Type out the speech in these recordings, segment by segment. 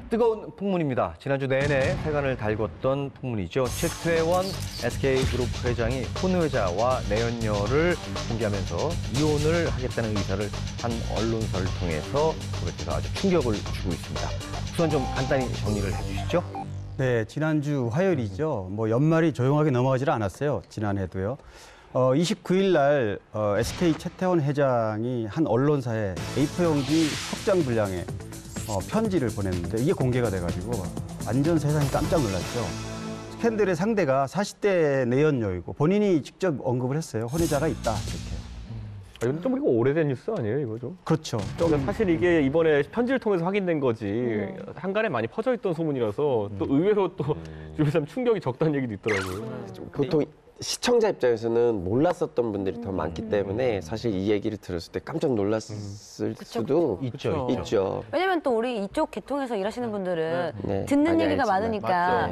뜨거운 풍문입니다. 지난주 내내 세간을 달궜던 풍문이죠. 최태원 SK그룹 회장이 혼외자와 내연녀를 공개하면서 이혼을 하겠다는 의사를 한 언론사를 통해서 고백해서 아주 충격을 주고 있습니다. 우선 좀 간단히 정리를 해주시죠. 네, 지난주 화요일이죠. 연말이 조용하게 넘어가질 않았어요. 지난해도요. 29일 날 SK 최태원 회장이 한 언론사에 A4 용지 석장 분량의 편지를 보냈는데 이게 공개가 돼가지고 완전 세상이 깜짝 놀랐죠. 스캔들의 상대가 40대 내연녀이고 본인이 직접 언급을 했어요. 혼외자가 있다 이렇게. 이건 좀 이거 오래된 뉴스 아니에요, 이거 좀? 그렇죠. 사실 이게 이번에 편지를 통해서 확인된 거지 한간에 많이 퍼져 있던 소문이라서 또 의외로 또 주변 사람 충격이 적다는 얘기도 있더라고요. 보통 시청자 입장에서는 몰랐었던 분들이 더 많기 때문에 사실 이 얘기를 들었을 때 깜짝 놀랐을 수도 있죠. 왜냐면 또 우리 이쪽 계통에서 일하시는 분들은 네, 듣는 많이 얘기가 알지만. 많으니까.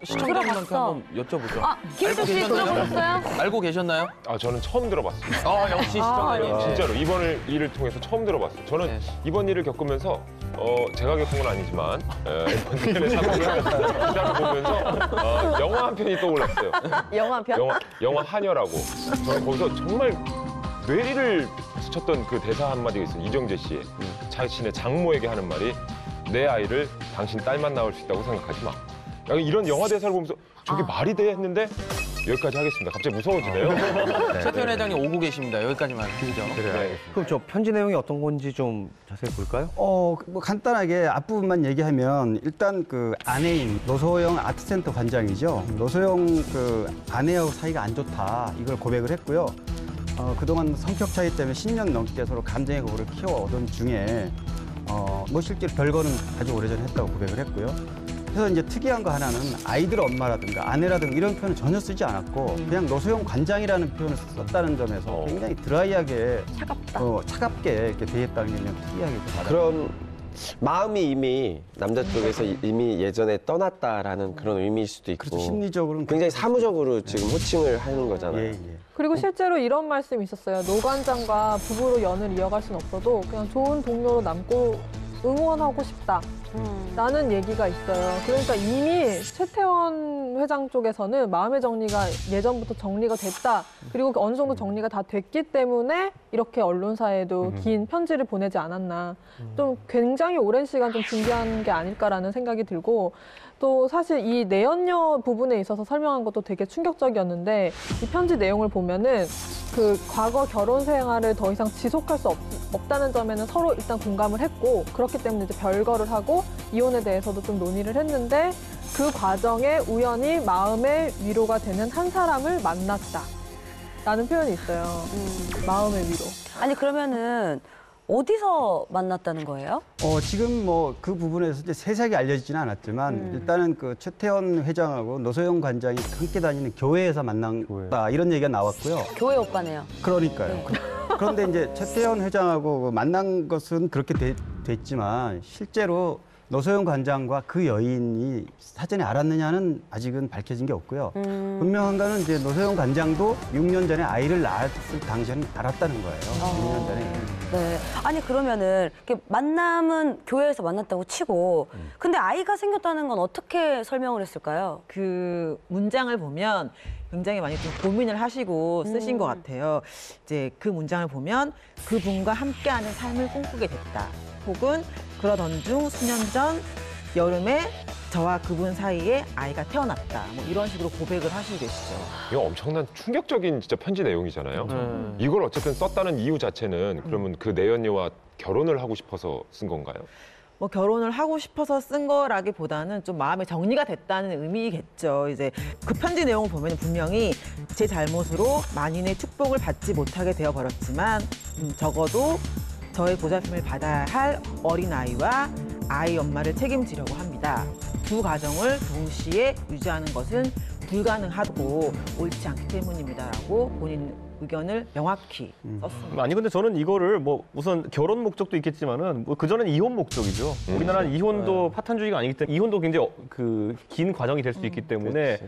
시청자분한테 한번 여쭤보죠. 김희석 씨 들어보셨어요? 알고 계셨나요? 저는 처음 들어봤습니다. 역시 시청자님. 진짜로 이번 일을 통해서 처음 들어봤어요. 저는 이번 일을 겪으면서 제가 겪은 건 아니지만 이번에 사고를 하면서 기사를 보면서 영화 한 편이 떠올랐어요. 영화 한 편? 영화 하녀라고. 저는 거기서 정말 뇌리를 스쳤던 그 대사 한마디가 있어요. 이정재 씨의 자신의 장모에게 하는 말이 내 아이를 당신 딸만 낳을 수 있다고 생각하지 마. 약간 이런 영화 대사를 보면서 저게 말이 돼 했는데 여기까지 하겠습니다. 갑자기 무서워지네요. 최태원 회장님 오고 계십니다. 여기까지만 하시죠. 네. 그럼 저 편지 내용이 어떤 건지 좀 자세히 볼까요? 간단하게 앞부분만 얘기하면 일단 그 아내인 노소영 아트센터 관장이죠. 노소영 그 아내하고 사이가 안 좋다 이걸 고백을 했고요. 그동안 성격 차이 때문에 10년 넘게 서로 감정의 거부를 키워오던 중에 실제로 별거는 아주 오래전에 했다고 고백을 했고요. 그래서 이제 특이한 거 하나는 아이들 엄마라든가 아내라든가 이런 표현을 전혀 쓰지 않았고 그냥 노소영 관장이라는 표현을 썼다는 점에서 굉장히 드라이하게 차갑게 이렇게 대했다는 게 그냥 특이하게 받아요. 그럼 마음이 이미 남자 쪽에서 이미 예전에 떠났다라는 그런 의미일 수도 있고 그렇죠. 심리적으로는 굉장히 사무적으로 지금 호칭을 하는 거잖아요. 예. 그리고 실제로 이런 말씀이 있었어요. 노 관장과 부부로 연을 이어갈 수는 없어도 그냥 좋은 동료로 남고 응원하고 싶다. 라는 얘기가 있어요. 그러니까 이미 최태원 회장 쪽에서는 마음의 정리가 예전부터 정리가 됐다. 그리고 어느 정도 정리가 다 됐기 때문에 이렇게 언론사에도 긴 편지를 보내지 않았나. 좀 굉장히 오랜 시간 좀 준비한 게 아닐까라는 생각이 들고 또 사실 이 내연녀 부분에 있어서 설명한 것도 되게 충격적이었는데 이 편지 내용을 보면은 그 과거 결혼 생활을 더 이상 지속할 수 없다는 점에는 서로 일단 공감을 했고 그렇기 때문에 이제 별거를 하고 이혼에 대해서도 좀 논의를 했는데 그 과정에 우연히 마음의 위로가 되는 한 사람을 만났다라는 표현이 있어요. 마음의 위로. 아니 그러면은 어디서 만났다는 거예요? 지금 그 부분에서 이제 세세하게 알려지지는 않았지만 일단은 그 최태원 회장하고 노소영 관장이 함께 다니는 교회에서 만났다 이런 얘기가 나왔고요. 교회 오빠네요. 그러니까요. 네. 그런데 이제 최태원 회장하고 만난 것은 그렇게 됐지만 실제로 노소영 관장과 그 여인이 사전에 알았느냐는 아직은 밝혀진 게 없고요. 분명한 거는 이제 노소영 관장도 6년 전에 아이를 낳았을 당시에는 알았다는 거예요. 6년 전에. 네. 아니 그러면은 이렇게 만남은 교회에서 만났다고 치고 근데 아이가 생겼다는 건 어떻게 설명을 했을까요? 그 문장을 보면 굉장히 많이 좀 고민을 하시고 쓰신 것 같아요. 이제 그 문장을 보면 그분과 함께하는 삶을 꿈꾸게 됐다. 혹은 그러던 중 수년 전 여름에 저와 그분 사이에 아이가 태어났다. 이런 식으로 고백을 하시고 계시죠. 이거 엄청난 충격적인 진짜 편지 내용이잖아요. 이걸 어쨌든 썼다는 이유 자체는 그러면 그 내연녀와 결혼을 하고 싶어서 쓴 건가요? 결혼을 하고 싶어서 쓴 거라기보다는 좀 마음의 정리가 됐다는 의미겠죠. 이제 그 편지 내용을 보면 분명히 제 잘못으로 만인의 축복을 받지 못하게 되어버렸지만 적어도 저의 보살핌을 받아야 할 어린아이와 아이 엄마를 책임지려고 합니다. 두 가정을 동시에 유지하는 것은 불가능하고 옳지 않기 때문입니다라고 본인 의견을 명확히 썼습니다. 아니 근데 저는 이거를 우선 결혼 목적도 있겠지만은 그전엔 이혼 목적이죠. 우리나라는 이혼도 파탄주의가 아니기 때문에 이혼도 굉장히 긴 과정이 될 수 있기 때문에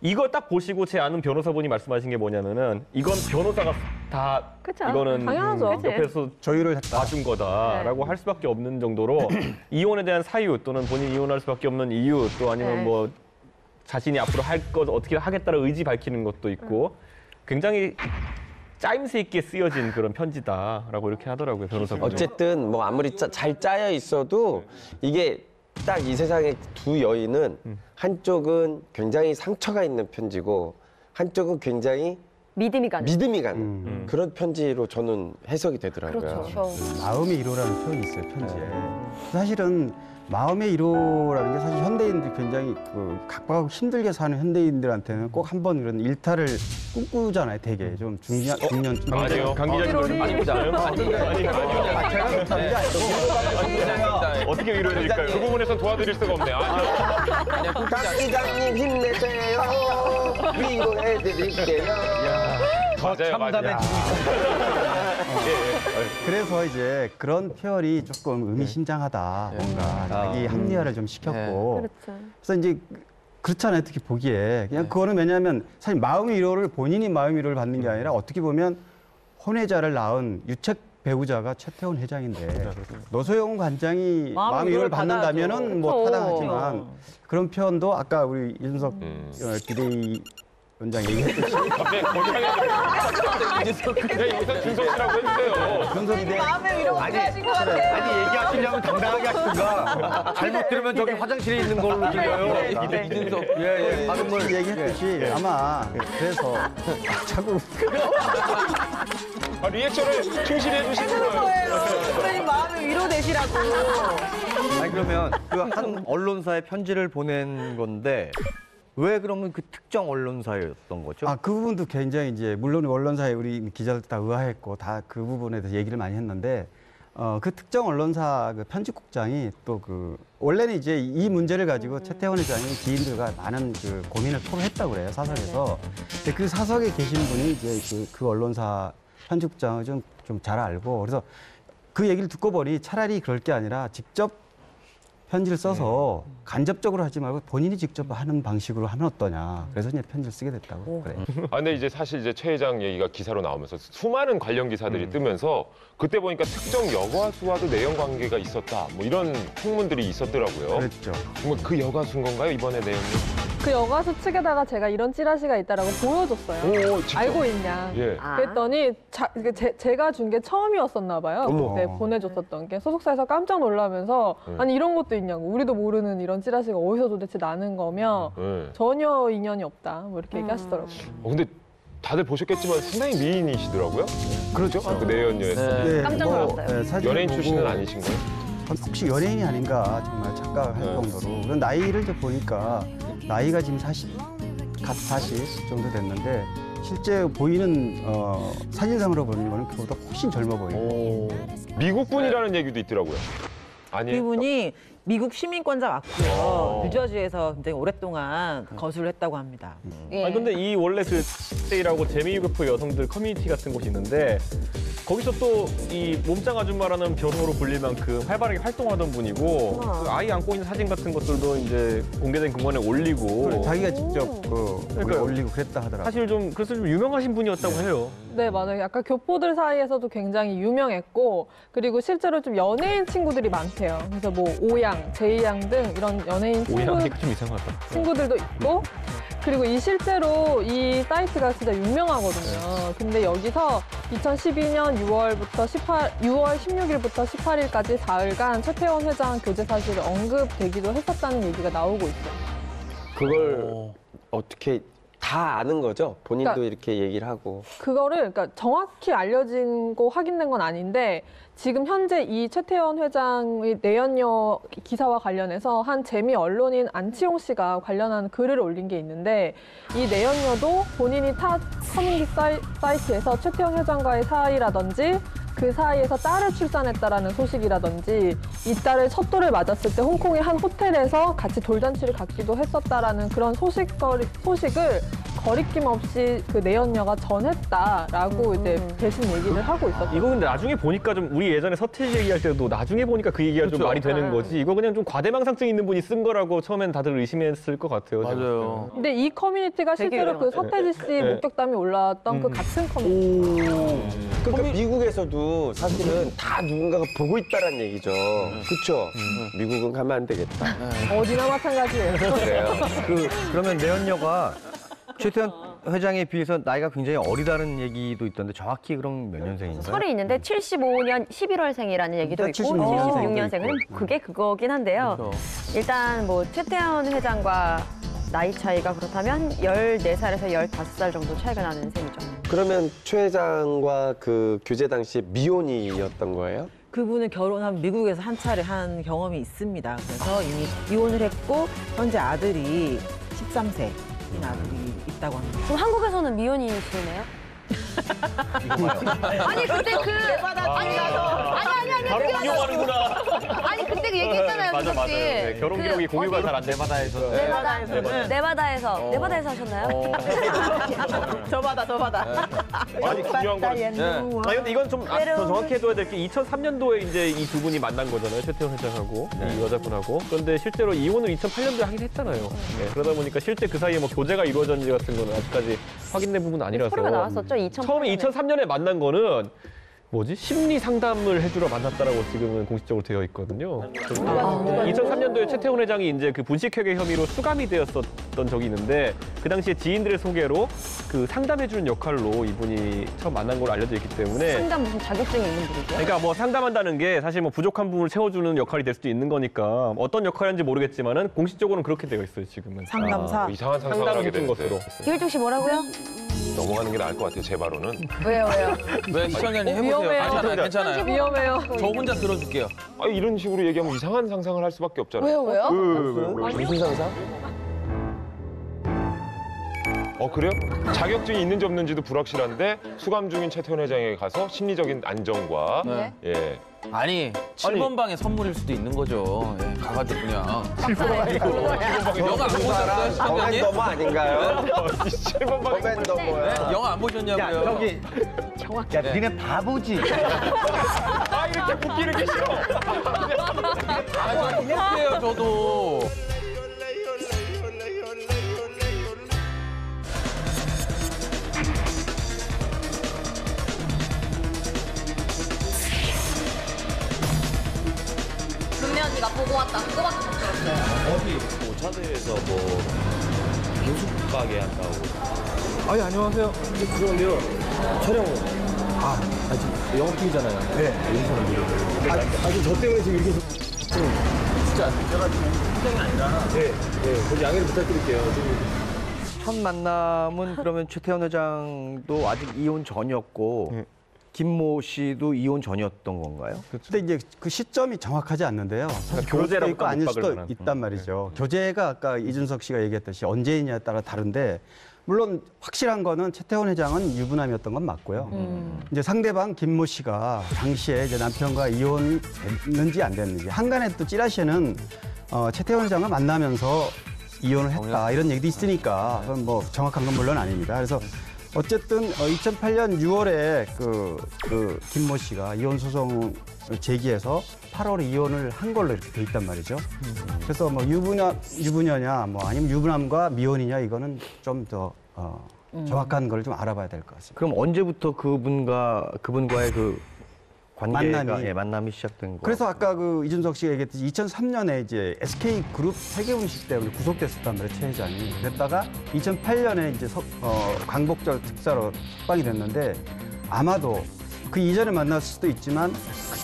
이거 딱 보시고 제 아는 변호사분이 말씀하신 게 뭐냐면은 이건 변호사가 다 그쵸. 이거는 당연하죠. 옆에서 조율을 했다. 봐준 거다라고 할 수밖에 없는 정도로 이혼에 대한 사유 또는 본인이 이혼할 수밖에 없는 이유 또 아니면 네. 뭐 자신이 앞으로 할 것 어떻게 하겠다는 의지 밝히는 것도 있고 굉장히 짜임새 있게 쓰여진 그런 편지다라고 이렇게 하더라고요 변호사분이. 어쨌든 뭐 아무리 잘 짜여 있어도 이게 딱 이 세상의 두 여인은 한쪽은 굉장히 상처가 있는 편지고 한쪽은 굉장히 믿음이 가는. 믿음이 가는 그런 편지로 저는 해석이 되더라고요. 그렇죠. 마음의 위로라는 표현이 있어요, 편지에. 사실은 마음의 위로라는 게 사실 현대인들이 굉장히 각박하고 힘들게 사는 현대인들한테는 꼭 한번 이런 일탈을 꿈꾸잖아요, 되게. 좀 중년쯤. 아니요. 강 기자님 아니 보자. 어떻게 위로해드릴까요? 그 부분에선 도와드릴 수가 없네요. 아니요. 강 기자님 힘내세요. 위로해드릴게요. 맞아요, 맞아요. 그래서 이제 그런 표현이 조금 의미심장하다, 뭔가 자기 합리화를 좀 시켰고. 그렇죠. 그래서 이제 그렇잖아요, 특히 보기에. 그냥 그거는 왜냐하면 사실 마음의 위로를 본인이 마음의 위로를 받는 게 아니라 어떻게 보면 혼외자를 낳은 유책 배우자가 최태원 회장인데 노소영 관장이 마음의 위로를 받는다면은 뭐 타당하지만 그런 표현도 아까 우리 이준석 비대위 원장 얘기했듯이 갑자기 거창해. 여기서 준석 씨라고 해주세요. 준석 비대 마음의 위로 하신 것 같아요. 아니 얘기하시려면 당당하게 하시든가 잘못 들으면 저기 화장실에 있는 걸로 들려요. 이준석. 예예. 방금 얘기했듯이 아마 그래서 자꾸 리액션을 충실히 해주시는 거예요. 선생님 마음의 위로 되시라고. 아니 그러면 그 한 언론사에 편지를 보낸 건데 왜 그러면 그 특정 언론사였던 거죠? 그 부분도 굉장히 이제 물론 언론사에 우리 기자들 다 의아했고 다 그 부분에 대해서 얘기를 많이 했는데 그 특정 언론사 그 편집국장이 또 원래는 이제 이 문제를 가지고 최태원 회장이 지인들과 많은 그 고민을 토로했다고 그래요 사석에서. 근데 그 사석에 계신 분이 이제 그 언론사 편집국장을 좀 잘 알고 그래서 그 얘기를 듣고 보니 차라리 그럴 게 아니라 직접 편지를 써서 간접적으로 하지 말고 본인이 직접 하는 방식으로 하면 어떠냐. 그래서 이제 편지를 쓰게 됐다고 그래요. 근데 이제 사실 이제 최 회장 얘기가 기사로 나오면서 수많은 관련 기사들이 뜨면서 그때 보니까 특정 여가수와도 내연 관계가 있었다. 뭐 이런 풍문들이 있었더라고요. 그랬죠. 정말 그 여가수인 건가요? 이번에 내용이? 그 여가수 측에다가 제가 이런 찌라시가 있다라고 보여줬어요. 오, 직접? 알고 있냐. 예. 그랬더니 제가 준 게 처음이었었나 봐요. 어머. 그때 보내줬었던 게 소속사에서 깜짝 놀라면서 아니 이런 것도 있냐고 우리도 모르는 이런 찌라시가 어디서 도대체 나는 거며 예. 전혀 인연이 없다 뭐 이렇게 얘기하시더라고요. 근데 다들 보셨겠지만 상당히 미인이시더라고요. 그렇죠. 그 내연녀에서. 네, 깜짝 놀랐어요. 사진을 연예인 보고 출신은 아니신 거예요? 혹시 연예인이 아닌가 정말 착각할 정도로. 그런 나이를 좀 보니까 나이가 지금 40 정도 됐는데 실제 보이는 사진상으로 보는 거는 그보다 훨씬 젊어 보이고. 미국 분이라는 얘기도 있더라고요. 아니에요? 이분이 미국 시민권자 맞고요. 뉴저지에서 굉장히 오랫동안 거주를 했다고 합니다. 아니 근데 이 원래 그 세이라고 재미유급부 여성들 커뮤니티 같은 곳이 있는데 거기서 또 이 몸짱 아줌마라는 변호로 불릴 만큼 활발하게 활동하던 분이고 그 아이 안고 있는 사진 같은 것들도 이제 공개된 근거에 올리고 자기가 직접 그러니까요. 올리고 그랬다 하더라고요. 사실 좀 그래서 좀 유명하신 분이었다고 해요. 네, 맞아요. 약간 교포들 사이에서도 굉장히 유명했고, 그리고 실제로 좀 연예인 친구들이 많대요. 그래서 뭐 오양, 제이양 등 이런 연예인 오해하니까 좀 이상하다. 친구들도 있고, 그리고 실제로 이 사이트가 진짜 유명하거든요. 근데 여기서 2012년 6월 16일부터 18일까지 4일간 최태원 회장 교제 사실을 언급되기도 했었다는 얘기가 나오고 있어요. 그걸 어떻게 다 아는 거죠? 본인도 그러니까 이렇게 얘기를 하고. 그거를 그러니까 정확히 알려진 거 확인된 건 아닌데 지금 현재 이 최태원 회장의 내연녀 기사와 관련해서 한 재미 언론인 안치홍 씨가 관련한 글을 올린 게 있는데 이 내연녀도 본인이 타 커뮤니티 사이트에서 최태원 회장과의 사이라든지 그 사이에서 딸을 출산했다라는 소식이라든지 이 딸을 첫 돌을 맞았을 때 홍콩의 한 호텔에서 같이 돌잔치를 갖기도 했었다라는 그런 소식을 거리낌 없이 그 내연녀가 전했다라고 이제 대신 얘기를 하고 있었죠. 이거 근데 나중에 보니까 좀 우리 예전에 서태지 얘기할 때도 나중에 보니까 그 얘기가 좀 말이 되는 거지. 이거 그냥 좀 과대망상증 있는 분이 쓴 거라고 처음엔 다들 의심했을 것 같아요. 제가 맞아요. 근데 이 커뮤니티가 되게 실제로 그 유명하죠. 서태지 씨 목격담이 올라왔던 그 같은 커뮤니티. 그러니까 미국에서도 사실은 다 누군가가 보고 있다란 얘기죠. 그렇죠? 미국은 가면 안 되겠다. 어디나 마찬가지예요. 그래요. 그러면 내연녀가 최태원 회장에 비해서 나이가 굉장히 어리다는 얘기도 있던데 정확히 그럼 몇 년생인가요? 설이 있는데 75년 11월생이라는 얘기도 있고 76년생도 76년생은 그게 그거긴 한데요. 일단 뭐 최태원 회장과 나이 차이가 그렇다면 14살에서 15살 정도 차이가 나는 셈이죠. 그러면 최 회장과 그 교제 당시 미혼이었던 거예요? 그분은 결혼한 미국에서 한 차례 한 경험이 있습니다. 그래서 이미 이혼을 했고 현재 아들이 13세인 아들이 있다고 합니다. 그럼 한국에서는 미혼이시네요? 아니 그때 아니 바로 그게 공유하는구나. 아니 그때 그 얘기했잖아요. 맞아, 맞아. 네, 결혼 기록이 공유가 잘 안 돼. 네바다에서 하셨나요? 저 바다. 아니 중요한 거는 아니 근데 이건 좀 더 정확히 해줘야 될 게 2003년도에 이제 이 두 분이 만난 거잖아요. 최태원 회장하고 이 여자분하고. 그런데 실제로 이혼을 2008년도에 하긴 했잖아요. 네, 그러다 보니까 실제 그 사이에 뭐 교제가 이루어졌는지 같은 거는 아직까지 확인된 부분은 아니라서. 서류가 나왔었죠. 2008년에. 처음에 2003년에 만난 거는 뭐지? 심리 상담을 해주러 만났다라고 지금은 공식적으로 되어 있거든요. 2003년도에 최태원 회장이 이제 그 분식회계 혐의로 수감이 되었었던 적이 있는데 그 당시에 지인들의 소개로 그 상담해주는 역할로 이분이 처음 만난 걸로 알려져 있기 때문에 상담 무슨 자격증이 있는 분이죠? 그러니까 뭐 상담한다는 게 사실 뭐 부족한 부분을 채워주는 역할이 될 수도 있는 거니까 어떤 역할인지 모르겠지만은 공식적으로는 그렇게 되어 있어요 지금은. 상담사. 이상한 상상을 상담 하게 해준 되는데 것으로. 김일중 씨 뭐라고요? 넘어가는 게 나을 것 같아요. 제 바로는. 왜요? 왜 시청자님 해보세요. 위험해요. 괜찮아요. 위험해요. 저 혼자 들어줄게요. 아, 이런 식으로 얘기하면 이상한 상상을 할 수밖에 없잖아요. 왜요? 무슨 상상? 그래요? 자격증이 있는지 없는지도 불확실한데 수감 중인 최태원 회장에게 가서 심리적인 안정과 네. 예. 아니 7번 방의 선물일 수도 있는 거죠. 예, 가가지고 그냥. 영화 안 보셨어요, 시청자님? 너무 아닌가요? 7번 방에 커맨더 뭐야? 영화 안 보셨냐고요? 저기 야, 니네 바보지? 아 이렇게 붙기는 게 싫어. 좀 해볼게요, 저도. 금매 언니가 보고 왔다. 그거밖에 못 들었어요. 차대에서 뭐 민수 가게 한다고. 아니 안녕하세요. 그런데요 촬영 지금 영업 중이잖아요. 네. 지금 저 때문에 지금 이렇게 진짜 제가 지금 현장이 아니라 좀 양해를 부탁드릴게요. 첫 만남은 그러면 최태원 회장도 아직 이혼 전이었고 김모 씨도 이혼 전이었던 건가요? 근데 이제 그 시점이 정확하지 않는데요. 사실 그럴 수도 교제라고 있고 아닐 수도 못 박을 있단 말이죠. 교제가 아까 이준석 씨가 얘기했듯이 언제이냐에 따라 다른데 물론 확실한 거는 최태원 회장은 유부남이었던 건 맞고요. 이제 상대방 김모 씨가 당시에 이제 남편과 이혼이 됐는지 안 됐는지 한간에 또 찌라시에는 최태원 회장을 만나면서 이혼을 했다 이런 얘기도 있으니까 그건 뭐 정확한 건 물론 아닙니다. 그래서 어쨌든 2008년 6월에 그 김모 씨가 이혼 소송을 제기해서 8월에 이혼을 한 걸로 이렇게 돼 있단 말이죠. 그래서 뭐 유부녀냐 뭐 아니면 유부남과 미혼이냐 이거는 좀 더 정확한 걸 좀 알아봐야 될 것 같습니다. 그럼 언제부터 그분과의 그 관계가 만남이. 만남이 시작된 거예요? 그래서 아까 그 이준석 씨가 얘기했듯이 2003년에 이제 SK 그룹 세계훈식 때문에 구속됐었단 말이에요, 최 회장이. 그랬다가 2008년에 이제 광복절 특사로 석방이 됐는데 아마도 그 이전에 만났을 수도 있지만 그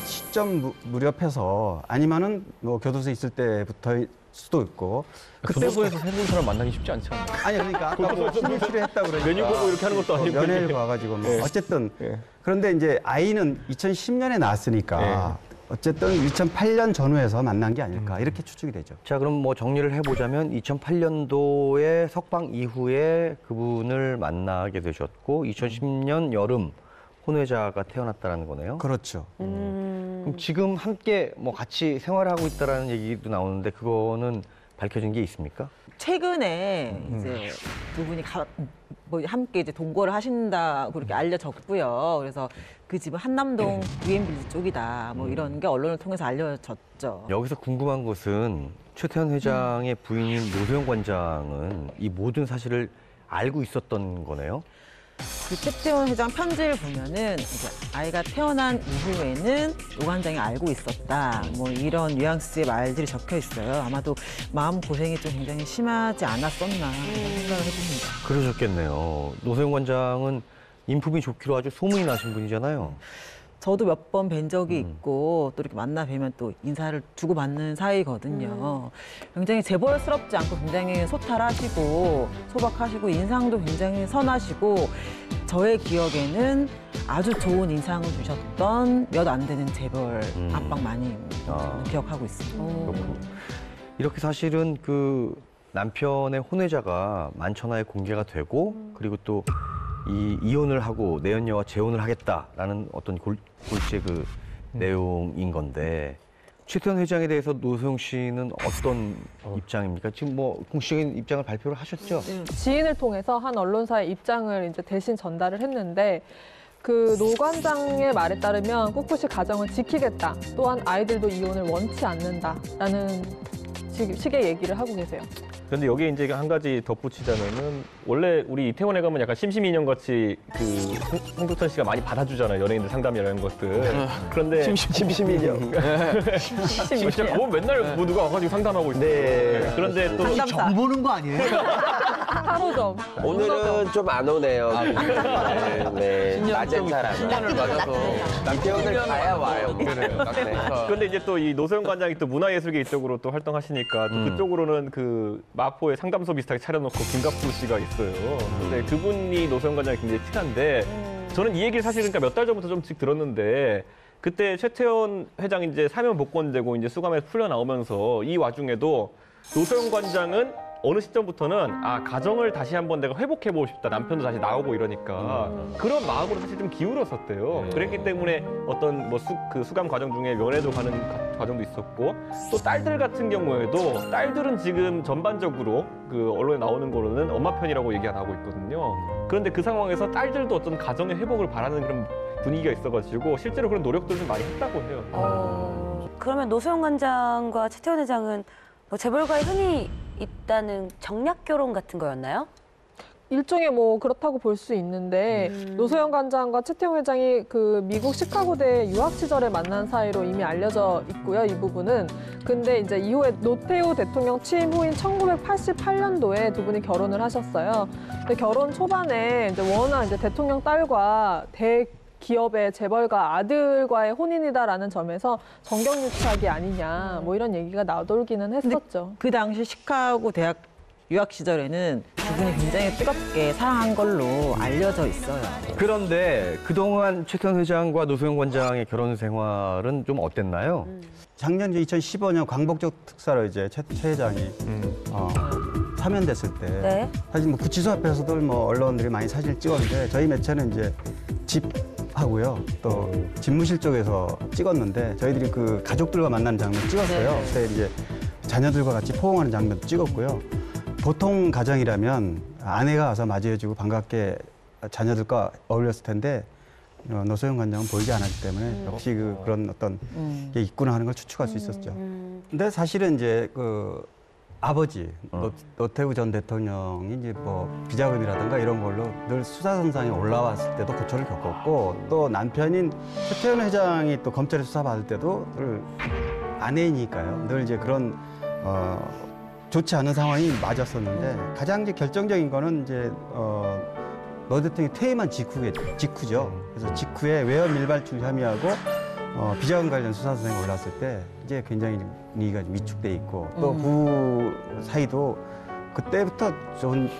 시점 무렵해서 아니면은 뭐 교도소에 있을 때부터일 수도 있고. 교도소에서 새로운 사람 만나기 쉽지 않지 않나요? 아니 그러니까 아까 뭐 심의치료 했다고 그러니까 메뉴 보고 이렇게 하는 것도 아니고. 연애를 봐가지고 뭐 예. 어쨌든 예. 그런데 이제 아이는 2010년에 낳았으니까 어쨌든 2008년 전후에서 만난 게 아닐까 이렇게 추측이 되죠. 자, 그럼 뭐 정리를 해보자면 2008년도에 석방 이후에 그분을 만나게 되셨고 2010년 여름 혼외자가 태어났다는 거네요. 그렇죠. 그럼 지금 함께 뭐 같이 생활하고 있다라는 얘기도 나오는데 그거는 밝혀진 게 있습니까? 최근에 이제 두 분이 뭐 함께 이제 동거를 하신다고 그렇게 알려졌고요. 그래서 그 집은 한남동 UM빌리지 쪽이다. 뭐 이런 게 언론을 통해서 알려졌죠. 여기서 궁금한 것은 최태원 회장의 부인인 노소영 관장은 이 모든 사실을 알고 있었던 거네요? 그 최태원 회장 편지를 보면은 이제 아이가 태어난 이후에는 노 관장이 알고 있었다. 뭐 이런 뉘앙스의 말들이 적혀 있어요. 아마도 마음 고생이 좀 굉장히 심하지 않았었나 생각을 해봅니다. 그러셨겠네요. 노소영 관장은 인품이 좋기로 아주 소문이 나신 분이잖아요. 저도 몇 번 뵌 적이 있고 또 이렇게 만나 뵈면 또 인사를 주고받는 사이거든요. 굉장히 재벌스럽지 않고 굉장히 소탈하시고 소박하시고 인상도 굉장히 선하시고 저의 기억에는 아주 좋은 인상을 주셨던 몇 안 되는 재벌 아빠 마님을 기억하고 있습니다. 이렇게 사실은 그 남편의 혼외자가 만천하에 공개가 되고 그리고 또 이혼을 하고 내연녀와 재혼을 하겠다라는 어떤 골재 그 내용인 건데 최태원 회장에 대해서 노소영 씨는 어떤 입장입니까? 지금 뭐 공식적인 입장을 발표를 하셨죠? 지인을 통해서 한 언론사의 입장을 이제 대신 전달을 했는데 그 노 관장의 말에 따르면 꿋꿋이 가정을 지키겠다. 또한 아이들도 이혼을 원치 않는다라는 식의 얘기를 하고 계세요. 그런데 여기에 이제 한 가지 덧붙이자면은 원래 우리 이태원에 가면 약간 심심인형 같이 그 홍두천 씨가 많이 받아주잖아요. 연예인들 상담 이런 것들. 그런데 심심인형. 진짜 그거 맨날 뭐 누가 와가지고 상담하고 있어요. 네. 그런데 또 상담사. 보는 거 아니에요? 하루점. 오늘은 좀 안 오네요. 네, 낮은 사람. 신년을 맞아서 이태원을 가야 와요. 그래요. 그런데 이제 또 이 노소영 관장이 또 문화예술계 이쪽으로 또 활동하시니까 또 그쪽으로는 그 마포에 상담소 비슷하게 차려놓고 김갑수 씨가 있어요. 근데 그분이 노소영 관장이 굉장히 친한데 저는 이 얘기를 사실 그러니까 몇 달 전부터 좀씩 들었는데 그때 최태원 회장 이제 사면 복권되고 이제 수감에서 풀려 나오면서 이 와중에도 노소영 관장은 어느 시점부터는 가정을 다시 한번 내가 회복해보고 싶다. 남편도 다시 나오고 이러니까 그런 마음으로 사실 좀 기울었었대요. 그랬기 때문에 어떤 뭐 수감 과정 중에 면회도 가는 과정도 있었고 또 딸들 같은 경우에도 딸들은 지금 전반적으로 그 언론에 나오는 거로는 엄마 편이라고 얘기가 나오고 있거든요. 그런데 그 상황에서 딸들도 어떤 가정의 회복을 바라는 그런 분위기가 있어가지고 실제로 그런 노력들을 좀 많이 했다고 해요. 그러면 노소영 관장과 최태원 회장은 뭐 재벌가에 흔히 있다는 정략 결혼 같은 거였나요? 일종의 뭐 그렇다고 볼 수 있는데 노소영 관장과 최태원 회장이 그 미국 시카고대 유학 시절에 만난 사이로 이미 알려져 있고요. 이 부분은. 근데 이제 이후에 노태우 대통령 취임 후인 1988년도에 두 분이 결혼을 하셨어요. 근데 결혼 초반에 이제 워낙 이제 대통령 딸과 기업의 재벌가 아들과의 혼인이다라는 점에서 정경유착이 아니냐 뭐 이런 얘기가 나돌기는 했었죠. 그 당시 시카고 대학 유학 시절에는 두 분이 굉장히 뜨겁게 사랑한 걸로 알려져 있어요. 그런데 그동안 최태원 회장과 노소영 관장의 결혼 생활은 좀 어땠나요? 작년 2015년 광복절 특사로 이제 최 회장이 사면됐을 때 네. 사실 뭐 구치소 앞에서도 뭐 언론들이 많이 사진을 찍었는데 저희 매체는 이제 집하고요 또 집무실 쪽에서 찍었는데 저희들이 그 가족들과 만나는 장면 찍었어요. 그때 이제 자녀들과 같이 포옹하는 장면도 찍었고요. 보통 가정이라면 아내가 와서 맞이해주고 반갑게 자녀들과 어울렸을 텐데 노소영 관장은 보이지 않았기 때문에 역시 그런 어떤 게 있구나 하는 걸 추측할 수 있었죠. 근데 사실은 이제 그 아버지 노태우 전 대통령이 이제 뭐 비자금이라든가 이런 걸로 늘 수사선상에 올라왔을 때도 고초를 겪었고 또 남편인 최태원 회장이 또 검찰에 수사받을 때도 늘 아내이니까요. 늘 이제 그런 좋지 않은 상황이 맞았었는데 가장 이제 결정적인 거는 이제 노 대통령이 퇴임한 직후죠. 그래서 직후에 외연 밀발출 혐의하고 비자금 관련 수사선상에 올랐을 때 이제 굉장히 분위기가 위축돼 있고 또 그 사이도 그때부터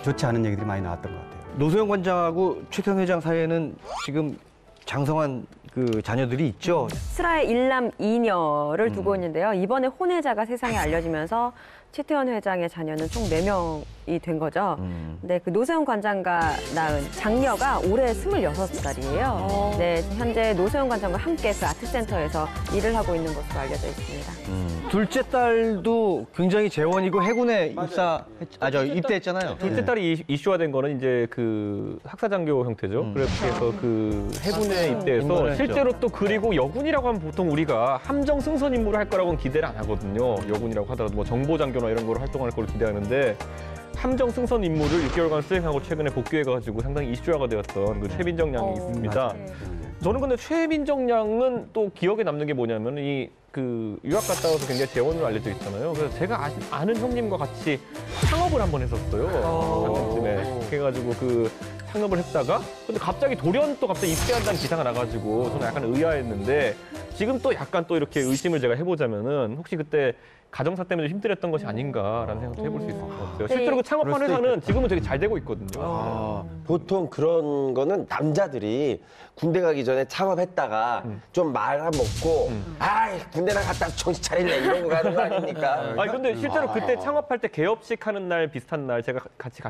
좋지 않은 얘기들이 많이 나왔던 것 같아요. 노소영 관장하고 최태원 회장 사이에는 지금 장성한 그 자녀들이 있죠. 스라의 일남 이녀를 두고 있는데요. 이번에 혼외자가 세상에 알려지면서 최태원 회장의 자녀는 총 4명 된 거죠. 근데 그 노소영 관장과 낳은 장녀가 올해 26살이에요. 네, 현재 노소영 관장과 함께 그 아트센터에서 일을 하고 있는 것으로 알려져 있습니다. 둘째 딸도 굉장히 재원이고 해군에 입대했잖아요. 둘째 딸이 이슈화된 거는 이제 그 학사장교 형태죠. 그래서 그 해군에 입대해서 임관을 실제로 또 그리고 여군이라고 하면 보통 우리가 함정 승선 임무를 할 거라고는 기대를 안 하거든요. 여군이라고 하더라도 뭐 정보장교나 이런 거로 활동할 걸 기대하는데 함정 승선 임무를 6개월간 수행하고 최근에 복귀해가지고 상당히 이슈화가 되었던 그 최민정 양이 있습니다. 저는 근데 최민정 양은 또 기억에 남는 게 뭐냐면 그 유학 갔다 와서 굉장히 재원으로 알려져 있잖아요. 그래서 제가 아는 형님과 같이 창업을 한번 했었어요. 작년쯤에. 그래가지고 그 창업을 했다가 근데 갑자기 돌연 또 갑자기 입대한다는 기사가 나가지고 저는 약간 의아했는데 지금 또 약간 또 이렇게 의심을 제가 해보자면은 혹시 그때 가정사 때문에 힘들었던 것이 아닌가라는 생각도 해볼 수 있을 것 같아요. 실제로 그 창업한 회사는 지금은 되게 잘 되고 있거든요. 보통 그런 거는 남자들이 군대 가기 전에 창업했다가 좀 말아먹고 군대나 갔다 정신 차릴래 이러고 가는 거 아닙니까? 아니 근데 실제로 그때 창업할 때 개업식 하는 날 비슷한 날 제가 같이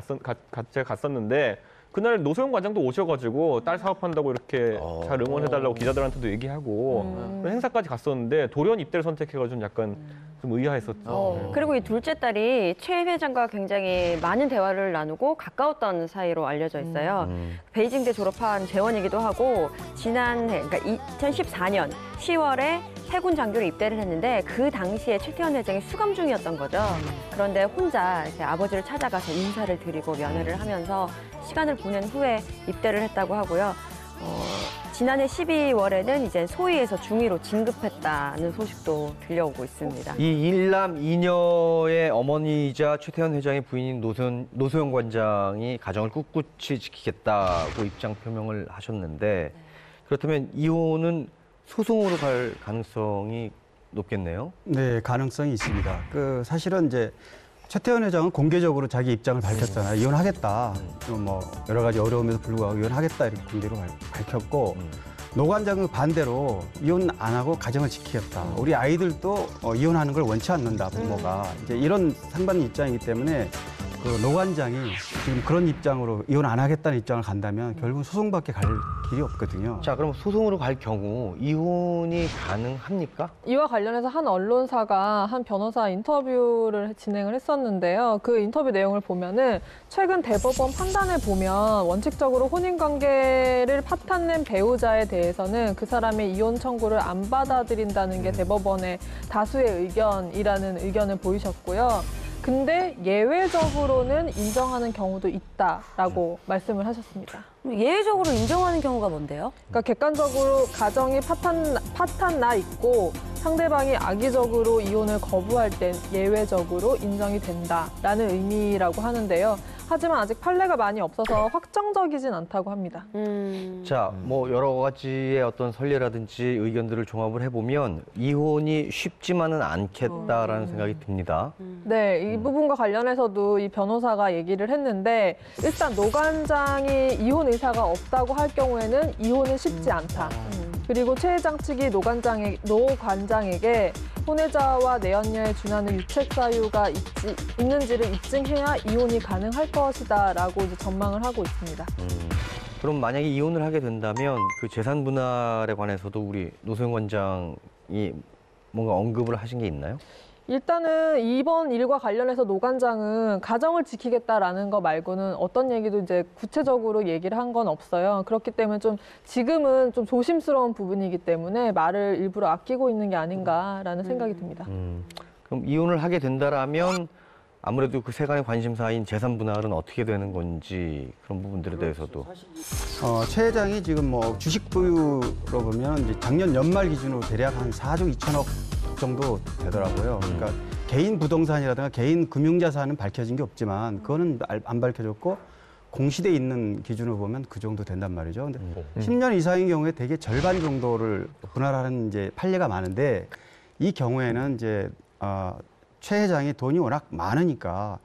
갔었는데 그날 노소영 관장도 오셔가지고 딸 사업한다고 이렇게 잘 응원해달라고 기자들한테도 얘기하고 그런 행사까지 갔었는데 돌연 입대를 선택해가지고 약간 좀 의아했었죠. 그리고 이 둘째 딸이 최 회장과 굉장히 많은 대화를 나누고 가까웠던 사이로 알려져 있어요. 베이징대 졸업한 재원이기도 하고 지난해, 그러니까 2014년 10월에 해군 장교로 입대를 했는데 그 당시에 최태원 회장이 수감 중이었던 거죠. 그런데 혼자 이렇게 아버지를 찾아가서 인사를 드리고 면회를 하면서 시간을 보낸 후에 입대를 했다고 하고요. 지난해 12월에는 이제 소위에서 중위로 진급했다는 소식도 들려오고 있습니다. 이 일남 이녀의 어머니이자 최태원 회장의 부인인 노소영 관장이 가정을 꿋꿋이 지키겠다고 입장 표명을 하셨는데 그렇다면 이혼은 소송으로 갈 가능성이 높겠네요. 네, 가능성이 있습니다. 사실은 이제 최태원 회장은 공개적으로 자기 입장을 밝혔잖아요. 이혼하겠다. 뭐 여러 가지 어려움에도 불구하고 이혼하겠다 이렇게 공개로 밝혔고 노 관장은 반대로 이혼 안 하고 가정을 지키겠다. 우리 아이들도 이혼하는 걸 원치 않는다. 부모가 이제 이런 상반된 입장이기 때문에 그 노 관장이 지금 그런 입장으로 이혼 안 하겠다는 입장을 간다면 결국 소송밖에 갈 길이 없거든요. 자, 그럼 소송으로 갈 경우 이혼이 가능합니까? 이와 관련해서 한 언론사가 한 변호사 인터뷰를 진행을 했었는데요. 그 인터뷰 내용을 보면은 최근 대법원 판단을 보면 원칙적으로 혼인관계를 파탄낸 배우자에 대해서는 그 사람의 이혼 청구를 안 받아들인다는 게 대법원의 다수의 의견이라는 의견을 보이셨고요. 근데 예외적으로는 인정하는 경우도 있다라고 말씀을 하셨습니다. 예외적으로 인정하는 경우가 뭔데요? 그러니까 객관적으로 가정이 파탄 나 있고 상대방이 악의적으로 이혼을 거부할 땐 예외적으로 인정이 된다라는 의미라고 하는데요. 하지만 아직 판례가 많이 없어서 확정적이진 않다고 합니다. 자, 뭐 여러 가지의 어떤 선례라든지 의견들을 종합을 해보면 이혼이 쉽지만은 않겠다라는 생각이 듭니다. 네, 이 부분과 관련해서도 이 변호사가 얘기를 했는데 일단 노 관장이 이혼 의사가 없다고 할 경우에는 이혼은 쉽지 않다. 그리고 최 회장 측이 노 관장에게 혼외자와 내연녀에 준하는 유책 사유가 있는지를 입증해야 이혼이 가능할 것이다라고 이제 전망을 하고 있습니다. 그럼 만약에 이혼을 하게 된다면 그 재산 분할에 관해서도 우리 노소영 관장이 뭔가 언급을 하신 게 있나요? 일단은 이번 일과 관련해서 노 관장은 가정을 지키겠다라는 거 말고는 어떤 얘기도 이제 구체적으로 얘기를 한 건 없어요. 그렇기 때문에 좀 지금은 좀 조심스러운 부분이기 때문에 말을 일부러 아끼고 있는 게 아닌가라는 생각이 듭니다. 그럼 이혼을 하게 된다라면 아무래도 그 세간의 관심사인 재산 분할은 어떻게 되는 건지 그런 부분들에 대해서도. 최 회장이 지금 뭐 주식 보유로 보면 이제 작년 연말 기준으로 대략 한 4조 2천억 정도 되더라고요. 그러니까 개인 부동산이라든가 개인 금융자산은 밝혀진 게 없지만 그거는 안 밝혀졌고 공시돼 있는 기준으로 보면 그 정도 된단 말이죠. 근데 10년 이상인 경우에 대개 절반 정도를 분할하는 이제 판례가 많은데 이 경우에는 이제 최 회장이 돈이 워낙 많으니까